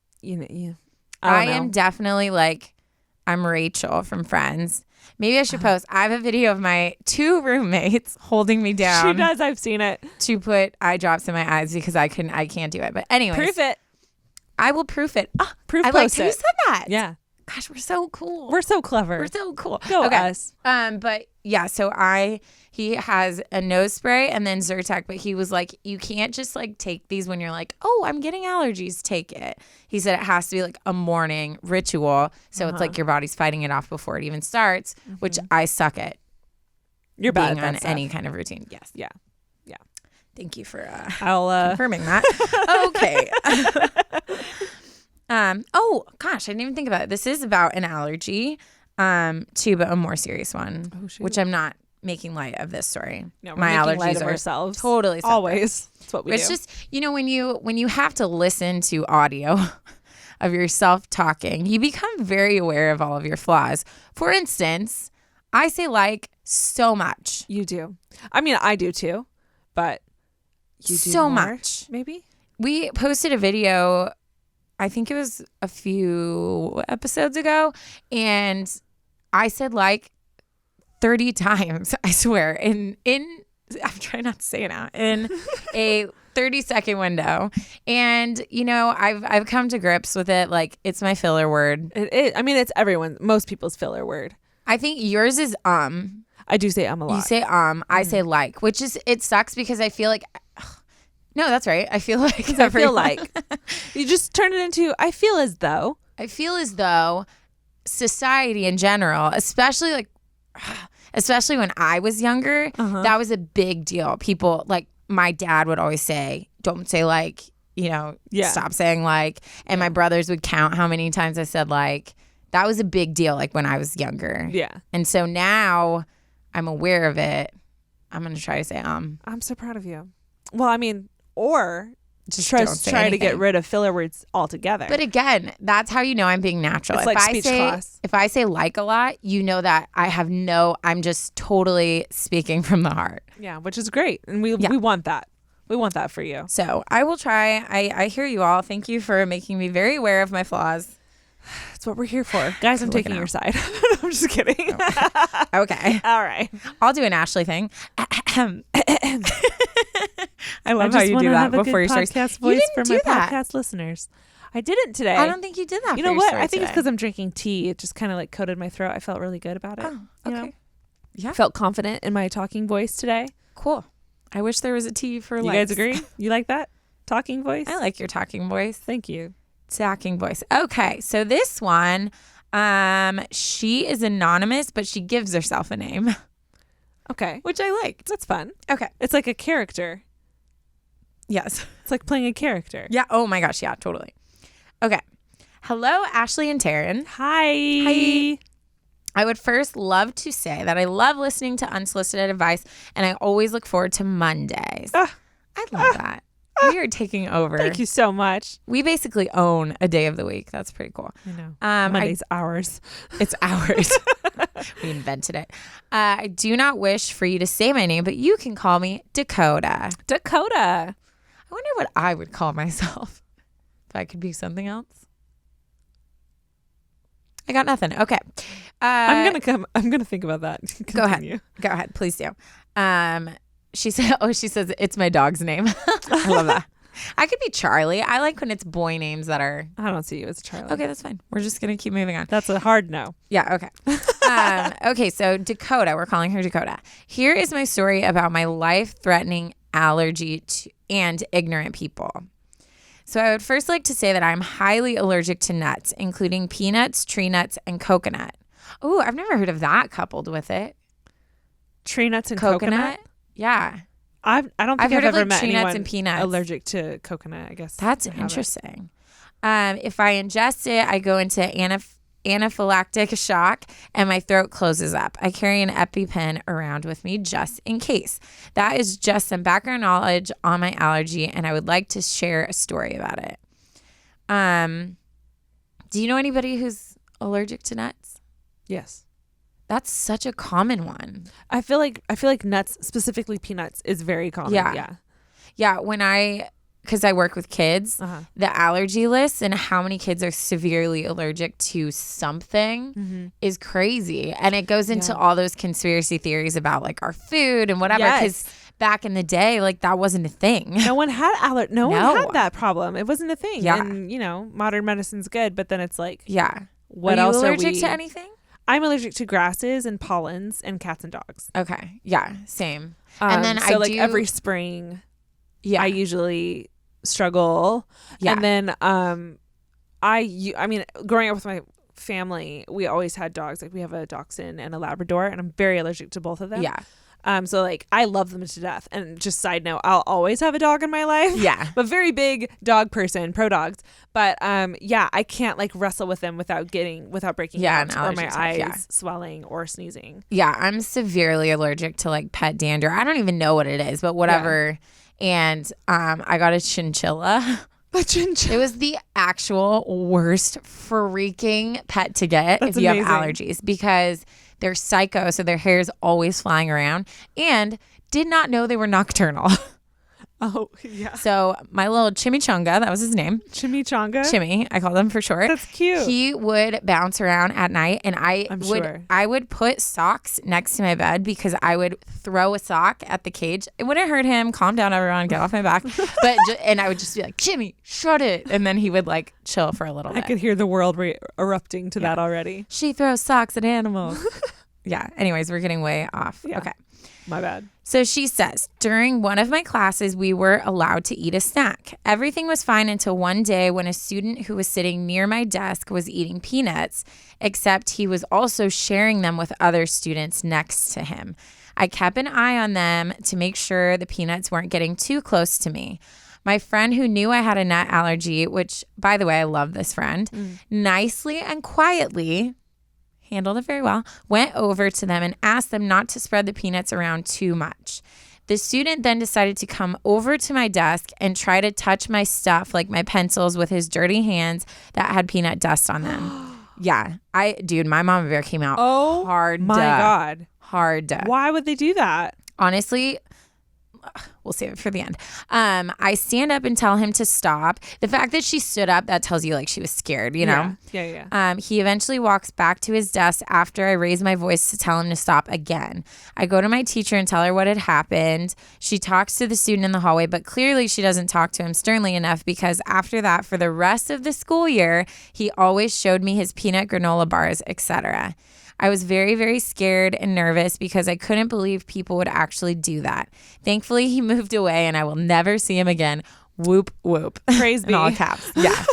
I am definitely like, I'm Rachel from Friends. Maybe I should post. I have a video of my 2 roommates holding me down. She does. I've seen it. To put eye drops in my eyes because I can't do it. But anyways. Proof it. I will proof it. Oh, proof I liked who said that. Yeah. Gosh, we're so cool. We're so clever. We're so cool. Go us. But yeah, so he has a nose spray and then Zyrtec, but he was like, you can't just like take these when you're like, oh, I'm getting allergies, take it. He said it has to be like a morning ritual. So it's like your body's fighting it off before it even starts, which I suck at. You're being bad on stuff. any kind of routine. Yes. Yeah. Thank you for I'll confirming that. Okay. Oh gosh, I didn't even think about it. This is about an allergy, too, but a more serious one, which I'm not making light of this story. No, we're My making allergies light of are ourselves. totally separate. Always. That's what we It's do. just, when you have to listen to audio of yourself talking, you become very aware of all of your flaws. For instance, I say like so much. You do. I mean, I do too, but you do So more, much. maybe? We posted a video, I think it was a few episodes ago, and I said like 30 times, I swear, in I'm trying not to say it now, in a 30-second window. And, I've come to grips with it. Like, it's my filler word. It is. I mean, it's most people's filler word. I think yours is I do say a lot. You say I say like, which is, it sucks because I feel like, no, that's right. I feel like I feel like you just turn it into I feel as though society in general, especially when I was younger, that was a big deal. People, like my dad would always say, don't say like, stop saying like. And my brothers would count how many times I said like. That was a big deal like when I was younger. Yeah. And so now I'm aware of it. I'm going to try to say I'm so proud of you. Well, I mean, or just try to get rid of filler words altogether. But again, that's how you know I'm being natural. It's like speech class. If I say like a lot, you know that I'm just totally speaking from the heart. Yeah, which is great. And we want that. We want that for you. So I will try. I hear you all. Thank you for making me very aware of my flaws. That's what we're here for. Guys, I'm taking your side. I'm just kidding. Okay. All right. I'll do an Ashley thing. I love I how you do that before you start. Podcast voice for my podcast listeners. I didn't today. I don't think you did that. You know what? I think it's because I'm drinking tea. It just kind of like coated my throat. I felt really good about it. Oh, okay. Yeah. I felt confident in my talking voice today. Cool. I wish there was a tea for you guys agree? You like that? Talking voice? I like your talking voice. Thank you. Talking voice. Okay, so this one, she is anonymous, but she gives herself a name. Okay. Which I liked. That's fun. Okay. It's like a character. Yes. It's like playing a character. Yeah. Oh my gosh. Yeah, totally. Okay. Hello, Ashley and Taryne. Hi. I would first love to say that I love listening to Unsolicited Advice, and I always look forward to Mondays. I love that. We are taking over. Thank you so much. We basically own a day of the week. That's pretty cool. I know. Monday's ours. It's ours. We invented it. I do not wish for you to say my name, but you can call me Dakota. Dakota. I wonder what I would call myself if I could be something else. I got nothing. Okay. I'm gonna think about that. Go ahead. Please do. She says it's my dog's name. I love that. I could be Charlie. I like when it's boy names that are. I don't see you as Charlie. Okay, that's fine. We're just gonna keep moving on. That's a hard no. Yeah. Okay. Okay. So Dakota, we're calling her Dakota. Here is my story about my life-threatening allergy to and ignorant people. So I would first like to say that I'm highly allergic to nuts, including peanuts, tree nuts, and coconut. Oh, I've never heard of that coupled with it. Tree nuts and coconut? Yeah. I don't think I've ever met tree anyone nuts and peanuts. allergic to coconut, I guess. That's interesting. If I ingest it, I go into anaphylactic shock and my throat closes up. I carry an EpiPen around with me just in case. That is just some background knowledge on my allergy, and I would like to share a story about it. Do you know anybody who's allergic to nuts? Yes. That's such a common one. I feel like nuts, specifically peanuts, is very common. Yeah. Because I work with kids, the allergy list and how many kids are severely allergic to something is crazy. And it goes into all those conspiracy theories about like our food and whatever. Because back in the day, like that wasn't a thing. No one had No one had that problem. It wasn't a thing. Yeah. And modern medicine's good, but then it's like, what else are you allergic to anything? I'm allergic to grasses and pollens and cats and dogs. Okay. Yeah. Same. And then every spring, I usually struggle. Yeah. And then I mean, growing up with my family, we always had dogs. Like we have a dachshund and a Labrador, and I'm very allergic to both of them. Yeah. So like I love them to death. And just side note, I'll always have a dog in my life. Yeah. But very big dog person, pro dogs. But yeah, I can't like wrestle with them without breaking out an or allergy my attack, eyes yeah. swelling or sneezing. Yeah, I'm severely allergic to like pet dander. I don't even know what it is, but whatever. And I got a chinchilla. It was the actual worst freaking pet to get if you have allergies, because they're psycho, so their hair is always flying around, and did not know they were nocturnal. Oh, yeah. So my little chimichanga, that was his name. Chimichanga? Chimmy, I called him for short. That's cute. He would bounce around at night, and I would put socks next to my bed because I would throw a sock at the cage. It wouldn't hurt him. Calm down, everyone. Get off my back. And I would just be like, Jimmy, shut it. And then he would like chill for a little bit. I could hear the world erupting to that already. She throws socks at animals. Yeah. Anyways, we're getting way off. Yeah. Okay. My bad. So she says, during one of my classes, we were allowed to eat a snack. Everything was fine until one day when a student who was sitting near my desk was eating peanuts, except he was also sharing them with other students next to him. I kept an eye on them to make sure the peanuts weren't getting too close to me. My friend, who knew I had a nut allergy, which, by the way, I love this friend, nicely and quietly handled it very well, went over to them and asked them not to spread the peanuts around too much. The student then decided to come over to my desk and try to touch my stuff, like my pencils, with his dirty hands that had peanut dust on them. Yeah. My mama bear came out hard. My God. Hard. Why would they do that? Honestly, we'll save it for the end. I stand up and tell him to stop. The fact that she stood up, that tells you like she was scared, you know? Yeah. He eventually walks back to his desk after I raise my voice to tell him to stop again. I go to my teacher and tell her what had happened. She talks to the student in the hallway, but clearly she doesn't talk to him sternly enough, because after that, for the rest of the school year, he always showed me his peanut granola bars, etc. I was very, very scared and nervous because I couldn't believe people would actually do that. Thankfully, he moved away and I will never see him again. Whoop, whoop. Praise be. In all caps. Yeah.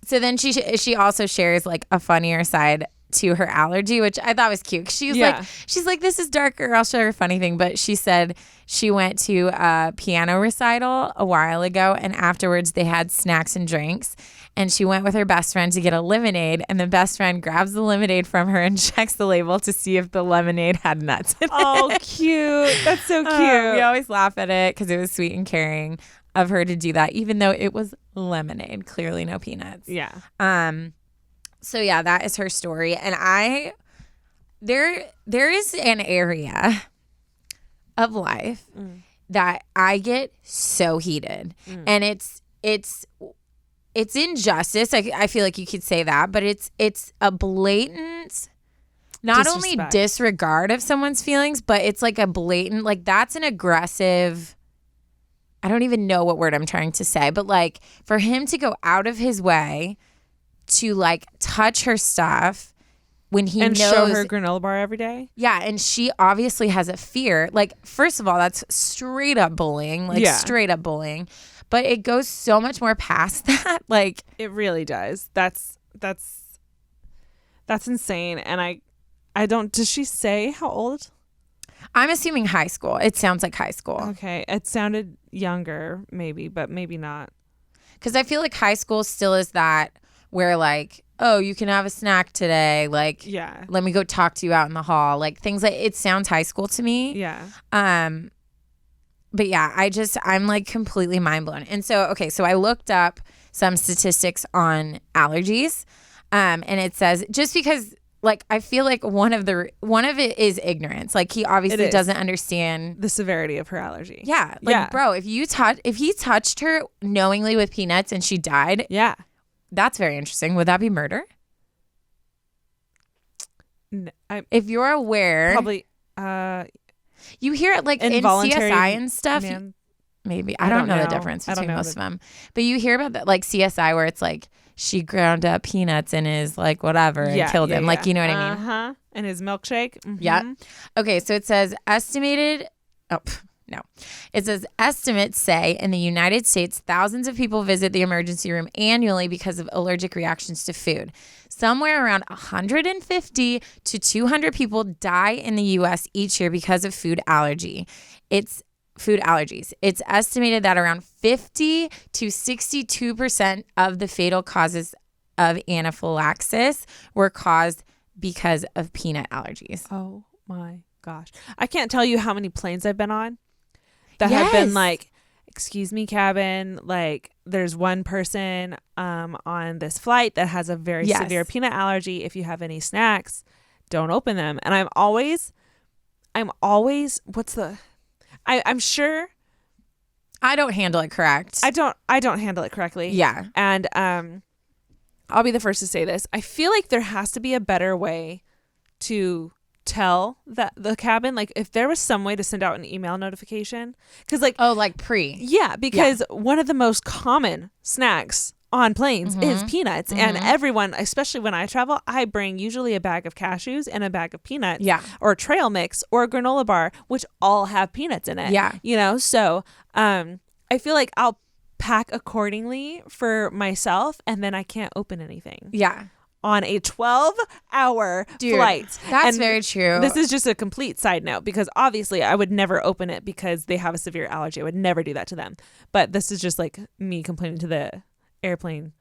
So then she also shares like a funnier side to her allergy, which I thought was cute. She's like, this is darker. I'll show her a funny thing. But she said she went to a piano recital a while ago, and afterwards they had snacks and drinks. And she went with her best friend to get a lemonade, and the best friend grabs the lemonade from her and checks the label to see if the lemonade had nuts in it. Oh, cute. That's so cute. We always laugh at it because it was sweet and caring of her to do that, even though it was lemonade, clearly no peanuts. Yeah. So yeah, that is her story. And there is an area of life that I get so heated, and it's injustice. I feel like you could say that, but it's a blatant, not only disregard of someone's feelings, but it's like a blatant, like that's an aggressive, I don't even know what word I'm trying to say, but like for him to go out of his way to like touch her stuff when he knows, show her granola bar every day. Yeah, and she obviously has a fear. Like, first of all, that's straight up bullying. Like straight up bullying. But it goes so much more past that. Like, it really does. That's insane. And I don't, does she say how old? I'm assuming high school. It sounds like high school. Okay. It sounded younger maybe, but maybe not. Because I feel like high school still is that where like, oh, you can have a snack today. Like, yeah, let me go talk to you out in the hall. Like things like, it sounds high school to me. Yeah. But yeah, I'm like completely mind blown. And so, okay, so I looked up some statistics on allergies. And it says, just because like, I feel like one of it is ignorance. Like he obviously doesn't understand the severity of her allergy. Yeah. Like, bro, if he touched her knowingly with peanuts and she died. Yeah. That's very interesting. Would that be murder? No, if you're aware. Probably. You hear it like in CSI and stuff. Maybe. I don't know the difference between most of them. But you hear about that like CSI where it's like she ground up peanuts in his like whatever and killed him. Like, you know what I mean? And his milkshake. Yeah. Okay. So it says estimated. Oh, No. It says estimates say in the United States, thousands of people visit the emergency room annually because of allergic reactions to food. Somewhere around 150 to 200 people die in the U.S. each year because of food allergies. It's estimated that around 50 to 62% of the fatal causes of anaphylaxis were caused because of peanut allergies. Oh my gosh. I can't tell you how many planes I've been on that have been like, excuse me, cabin, like there's one person on this flight that has a very severe peanut allergy. If you have any snacks, don't open them. And I'm always I'm sure I don't handle it correct. I don't handle it correctly. Yeah. And I'll be the first to say this. I feel like there has to be a better way to tell that the cabin, like if there was some way to send out an email notification, because like because one of the most common snacks on planes is peanuts, and everyone, especially when I travel, I bring usually a bag of cashews and a bag of peanuts, or a trail mix or a granola bar, which all have peanuts in it. So I feel like I'll pack accordingly for myself, and then I can't open anything on a 12-hour flight. That's very true. This is just a complete side note, because obviously I would never open it because they have a severe allergy. I would never do that to them. But this is just like me complaining to the airplane.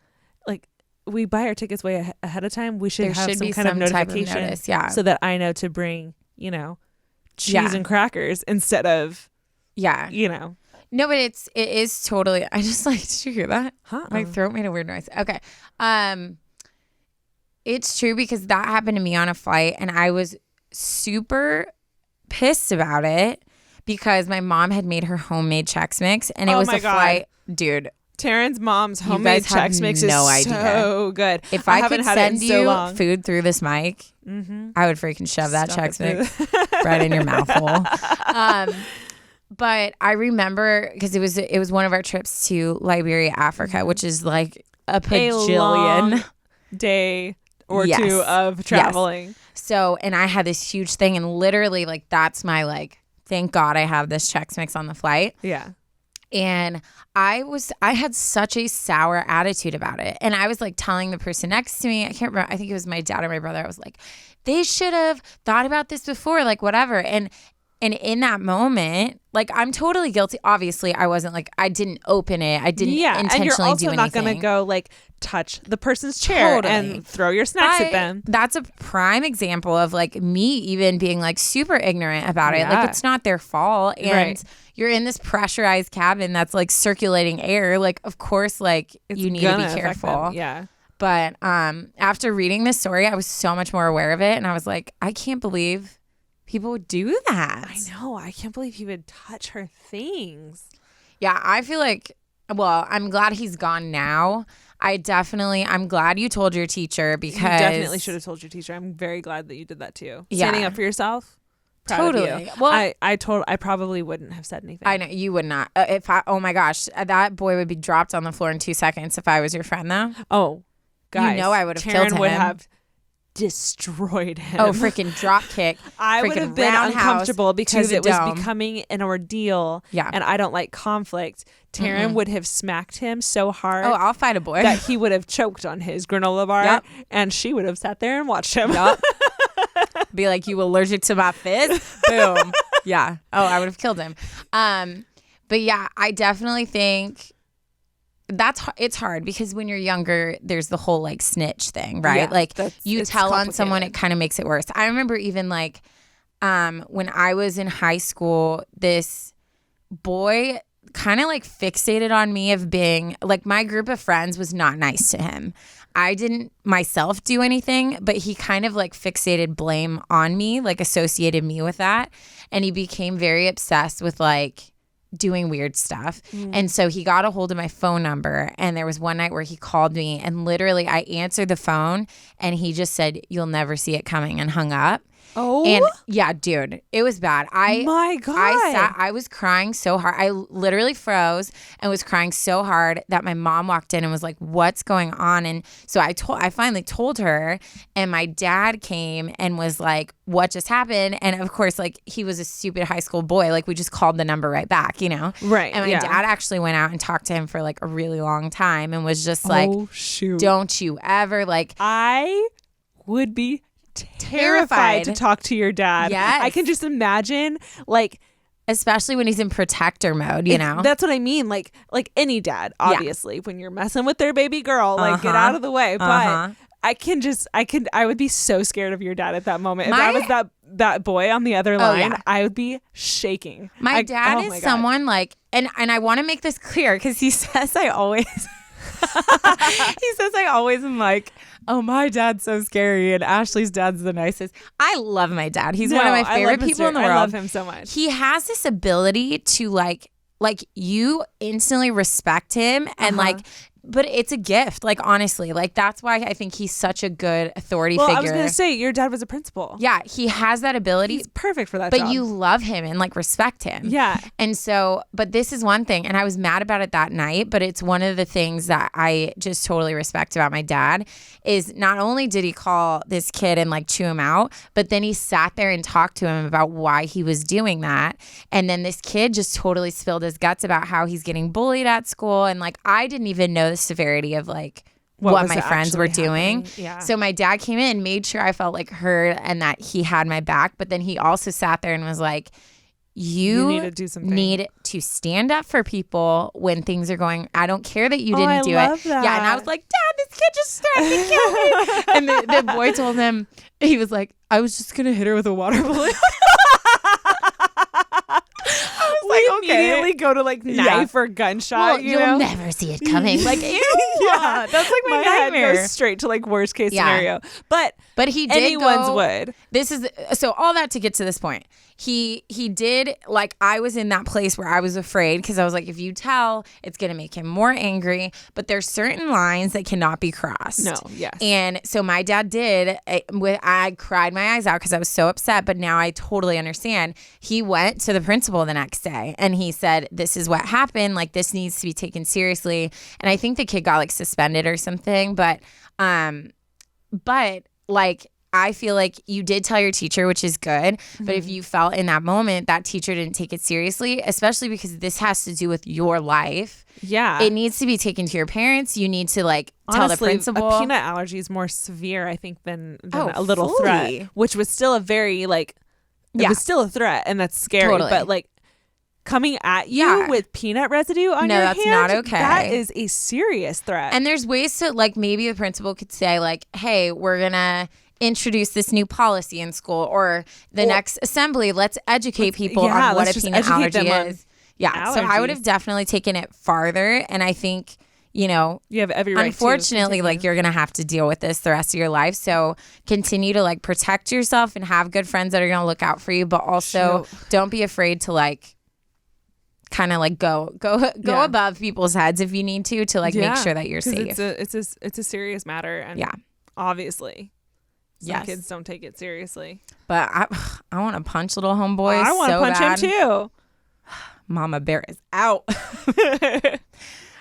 Like, we buy our tickets way ahead of time. We should have some kind of notification so that I know to bring, cheese and crackers instead of, No, but it is totally, I just like, did you hear that? My throat made a weird noise. Okay. It's true, because that happened to me on a flight, and I was super pissed about it because my mom had made her homemade Chex Mix, and it was a flight. Dude. Taryne's mom's homemade Chex Mix is so good. If I could send you food through this mic, I would freaking shove that Chex Mix right in your mouth hole. But I remember, because it was one of our trips to Liberia, Africa, which is like a bajillion day or two of traveling. Yes. So, and I had this huge thing, and literally like that's my like, thank God I have this Chex Mix on the flight. Yeah. And I had such a sour attitude about it. And I was like telling the person next to me, I can't remember, I think it was my dad or my brother. I was like, they should have thought about this before, like whatever. And in that moment, like, I'm totally guilty. Obviously, I wasn't like, I didn't open it. I didn't intentionally do anything. And you're also not going to go like touch the person's chair and throw your snacks at them. That's a prime example of like me even being like super ignorant about it. Like, it's not their fault. And you're in this pressurized cabin that's like circulating air. Like, of course, like you need to be careful. Yeah. But after reading this story, I was so much more aware of it. And I was like, I can't believe people would do that. I know. I can't believe he would touch her things. Yeah, I feel like, well, I'm glad he's gone now. I'm glad you told your teacher, because you definitely should have told your teacher. I'm very glad that you did that too. Standing up for yourself. Proud of you. Well, I probably wouldn't have said anything. I know you would not. Oh my gosh, that boy would be dropped on the floor in 2 seconds if I was your friend, though. Oh, guys, I would have killed him. Would have destroyed him. Oh, freaking drop kick. I would have been uncomfortable because it was becoming an ordeal. Yeah. And I don't like conflict. Taryne would have smacked him so hard. Oh, I'll fight a boy. That he would have choked on his granola bar, and she would have sat there and watched him. Yep. Be like, you allergic to my fizz? Boom. Yeah. Oh, I would have killed him. But yeah, I definitely think it's hard, because when you're younger, there's the whole like snitch thing, right? Yeah, like you tell on someone, it kind of makes it worse. I remember even like when I was in high school, this boy kind of like fixated on me of being like, my group of friends was not nice to him. I didn't myself do anything, but he kind of like fixated blame on me, like associated me with that. And he became very obsessed with like doing weird stuff. And so he got a hold of my phone number, and there was one night where he called me, and literally I answered the phone and he just said, "You'll never see it coming," and hung up. Oh, And yeah, dude, it was bad. my God. I was crying so hard. I literally froze and was crying so hard that my mom walked in and was like, "What's going on?" And so I finally told her, and my dad came and was like, "What just happened?" And of course, like, he was a stupid high school boy. Like, we just called the number right back, you know? Right. And my dad actually went out and talked to him for like a really long time and was just like, oh, shoot. "Don't you ever like." I would be terrified to talk to your dad. Yes. I can just imagine, like, especially when he's in protector mode, you know? That's what I mean. Like any dad, obviously, when you're messing with their baby girl, like, get out of the way. But I would be so scared of your dad at that moment. If I was that boy on the other line, I would be shaking. My dad is someone like, and I want to make this clear because he says I always, am like, oh, my dad's so scary and Ashley's dad's the nicest. I love my dad. He's one of my favorite people in the world. I love him so much. He has this ability to like you instantly respect him and like, but it's a gift. Like, honestly, like, that's why I think he's such a good authority figure. I was going to say, your dad was a principal. Yeah, he has that ability. He's perfect for that but job. you love him and like respect him. Yeah. And so, but this is one thing, and I was mad about it that night, but it's one of the things that I just totally respect about my dad is not only did he call this kid and like chew him out, but then he sat there and talked to him about why he was doing that. And then this kid just totally spilled his guts about how he's getting bullied at school. And like, I didn't even know the severity of like what my friends were doing. Yeah. So my dad came in, made sure I felt like heard and that he had my back. But then he also sat there and was like, you need to do something. Need to stand up for people when things are going. I don't care that you didn't do it. That. Yeah, and I was like, Dad, this kid just threatened to kill me. And the boy told him, he was like, I was just gonna hit her with a water balloon. Immediately go to like knife or gunshot. Well, you'll know? Never see it coming. Like, ew. Yeah, That's like my nightmare. Head goes straight to like worst case scenario. But he did anyone's would. This is so all that to get to this point. He did, like, I was in that place where I was afraid because I was like, if you tell, it's gonna make him more angry. But there's certain lines that cannot be crossed. No, yes. And so my dad did. I cried my eyes out because I was so upset. But now I totally understand. He went to the principal the next day and he said, "This is what happened. Like, this needs to be taken seriously." And I think the kid got like suspended or something. But like, I feel like you did tell your teacher, which is good. Mm-hmm. But if you felt in that moment that teacher didn't take it seriously, especially because this has to do with your life. Yeah. It needs to be taken to your parents. You need to like tell the principal. A peanut allergy is more severe, I think, than a little threat, which was still a very like, it was still a threat, and that's scary. Totally. But like, coming at you with peanut residue on your hand, that's not okay. That is a serious threat. And there's ways to, like, maybe the principal could say like, hey, we're gonna introduce this new policy in school, or the next assembly, let's educate people on what a peanut allergy is. Yeah. So I would have definitely taken it farther. And I think, you know, you have every right. Unfortunately, like, you're going to have to deal with this the rest of your life. So continue to like protect yourself and have good friends that are going to look out for you. But also don't be afraid to like kind of like go above people's heads if you need to like make sure that you're safe. It's a serious matter. And obviously some kids don't take it seriously. But I want to punch little homeboy. I want to punch him too. Mama bear is out.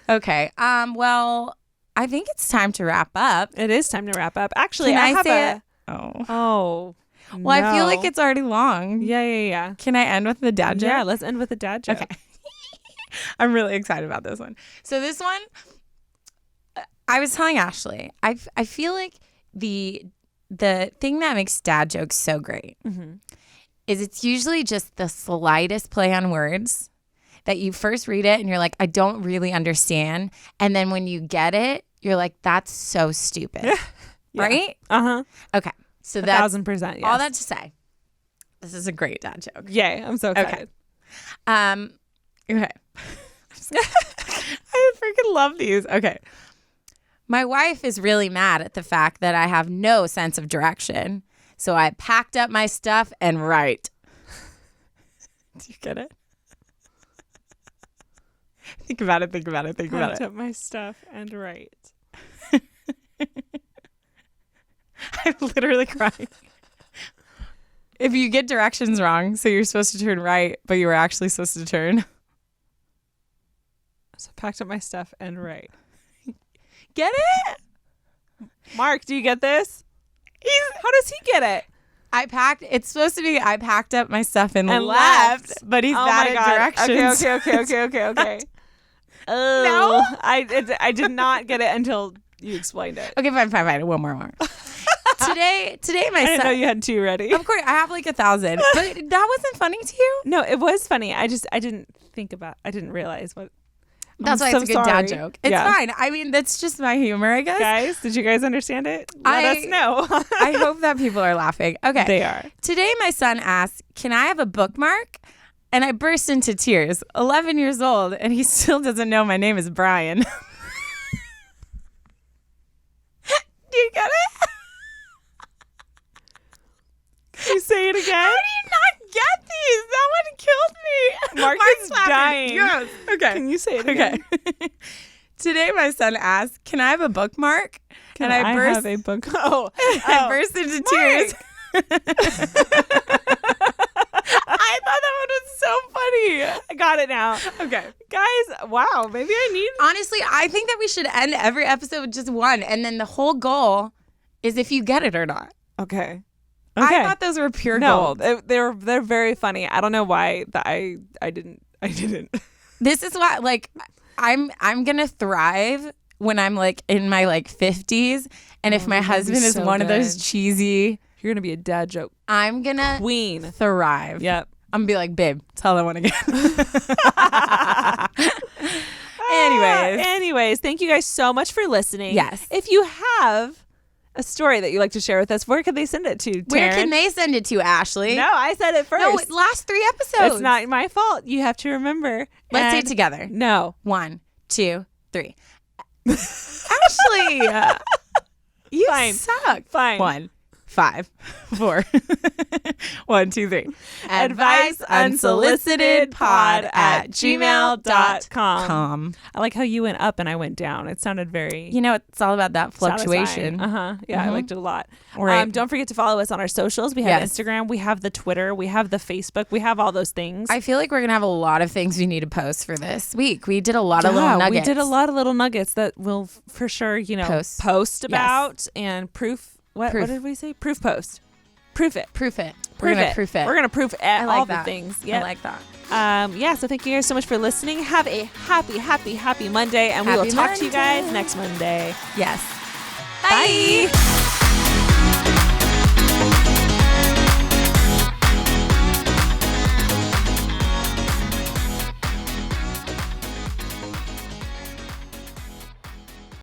Okay. Well, I think it's time to wrap up. It is time to wrap up. Actually, I have say it. Oh. Well, no. I feel like it's already long. Yeah. Can I end with the dad joke? Yeah, let's end with the dad joke. Okay. I'm really excited about this one. So this one, I was telling Ashley, I feel like the thing that makes dad jokes so great is it's usually just the slightest play on words that you first read it and you're like, I don't really understand. And then when you get it, you're like, that's so stupid. Right? Uh-huh. Okay. So that's 1,000%. Yes. all that to say, this is a great dad joke. Yay. I'm so excited. Okay. I freaking love these. Okay. My wife is really mad at the fact that I have no sense of direction. So I packed up my stuff and write. Do you get it? Think about it. Packed up my stuff and write. I'm literally crying. If you get directions wrong, so you're supposed to turn right, but you were actually supposed to turn. So I packed up my stuff and right. Get it? Mark, do you get this? How does he get it? It's supposed to be I packed up my stuff and left, but he's bad at directions. Okay. No? I did not get it until you explained it. Okay, fine. One more. Today, my I didn't son. know you had 2 ready. Of course, I have like 1,000. But that wasn't funny to you? No, it was funny. I didn't realize what. That's why it's a good dad joke. It's fine. I mean, that's just my humor, I guess. Guys, did you guys understand it? Let us know. I hope that people are laughing. Okay. They are. Today, my son asked, "Can I have a bookmark?" And I burst into tears. 11 years old, and he still doesn't know my name is Brian. Do you get it? Can you say it again? How do you not get these? That one killed me. Mark is dying. Yes. Okay. Can you say it again? Okay. Today, my son asked, "Can I have a bookmark?" And I have a book. I burst into tears. I thought that one was so funny. I got it now. Okay. Guys, wow. Maybe I need. Honestly, I think that we should end every episode with just one. And then the whole goal is if you get it or not. Okay. I thought those were pure gold. They're very funny. I don't know why I didn't. This is why, like, I'm gonna thrive when I'm like in my like 50s, and if my husband is so one of those good. cheesy, You're gonna be a dad joke I'm gonna queen. thrive. Yep. I'm gonna be like, babe, tell that one again. Anyways, thank you guys so much for listening. Yes. If you have a story that you'd like to share with us, where can they send it to, Taryne? Where can they send it to, Ashley? No, I said it first. No, last 3 episodes. It's not my fault. You have to remember. Let's say it together. No. 1, 2, 3. Ashley, you Fine. suck. Fine. 1, 5, 4. 1, 2, 3. adviceunsolicitedpod@gmail.com. I like how you went up and I went down. It sounded very. You know, it's all about that fluctuation. Yeah, I liked it a lot. Right. Don't forget to follow us on our socials. We have Yes. Instagram, we have the Twitter, we have the Facebook, we have all those things. I feel like we're going to have a lot of things we need to post for this week. We did a lot of little nuggets. We did a lot of little nuggets that we'll for sure, post about and proof. What did we say? Proof post. Proof it. Proof it. We're going to proof it. We're going to proof all the things. Yeah. I like that. So thank you guys so much for listening. Have a happy Monday, and we will talk to you guys next Monday. Yes. Bye.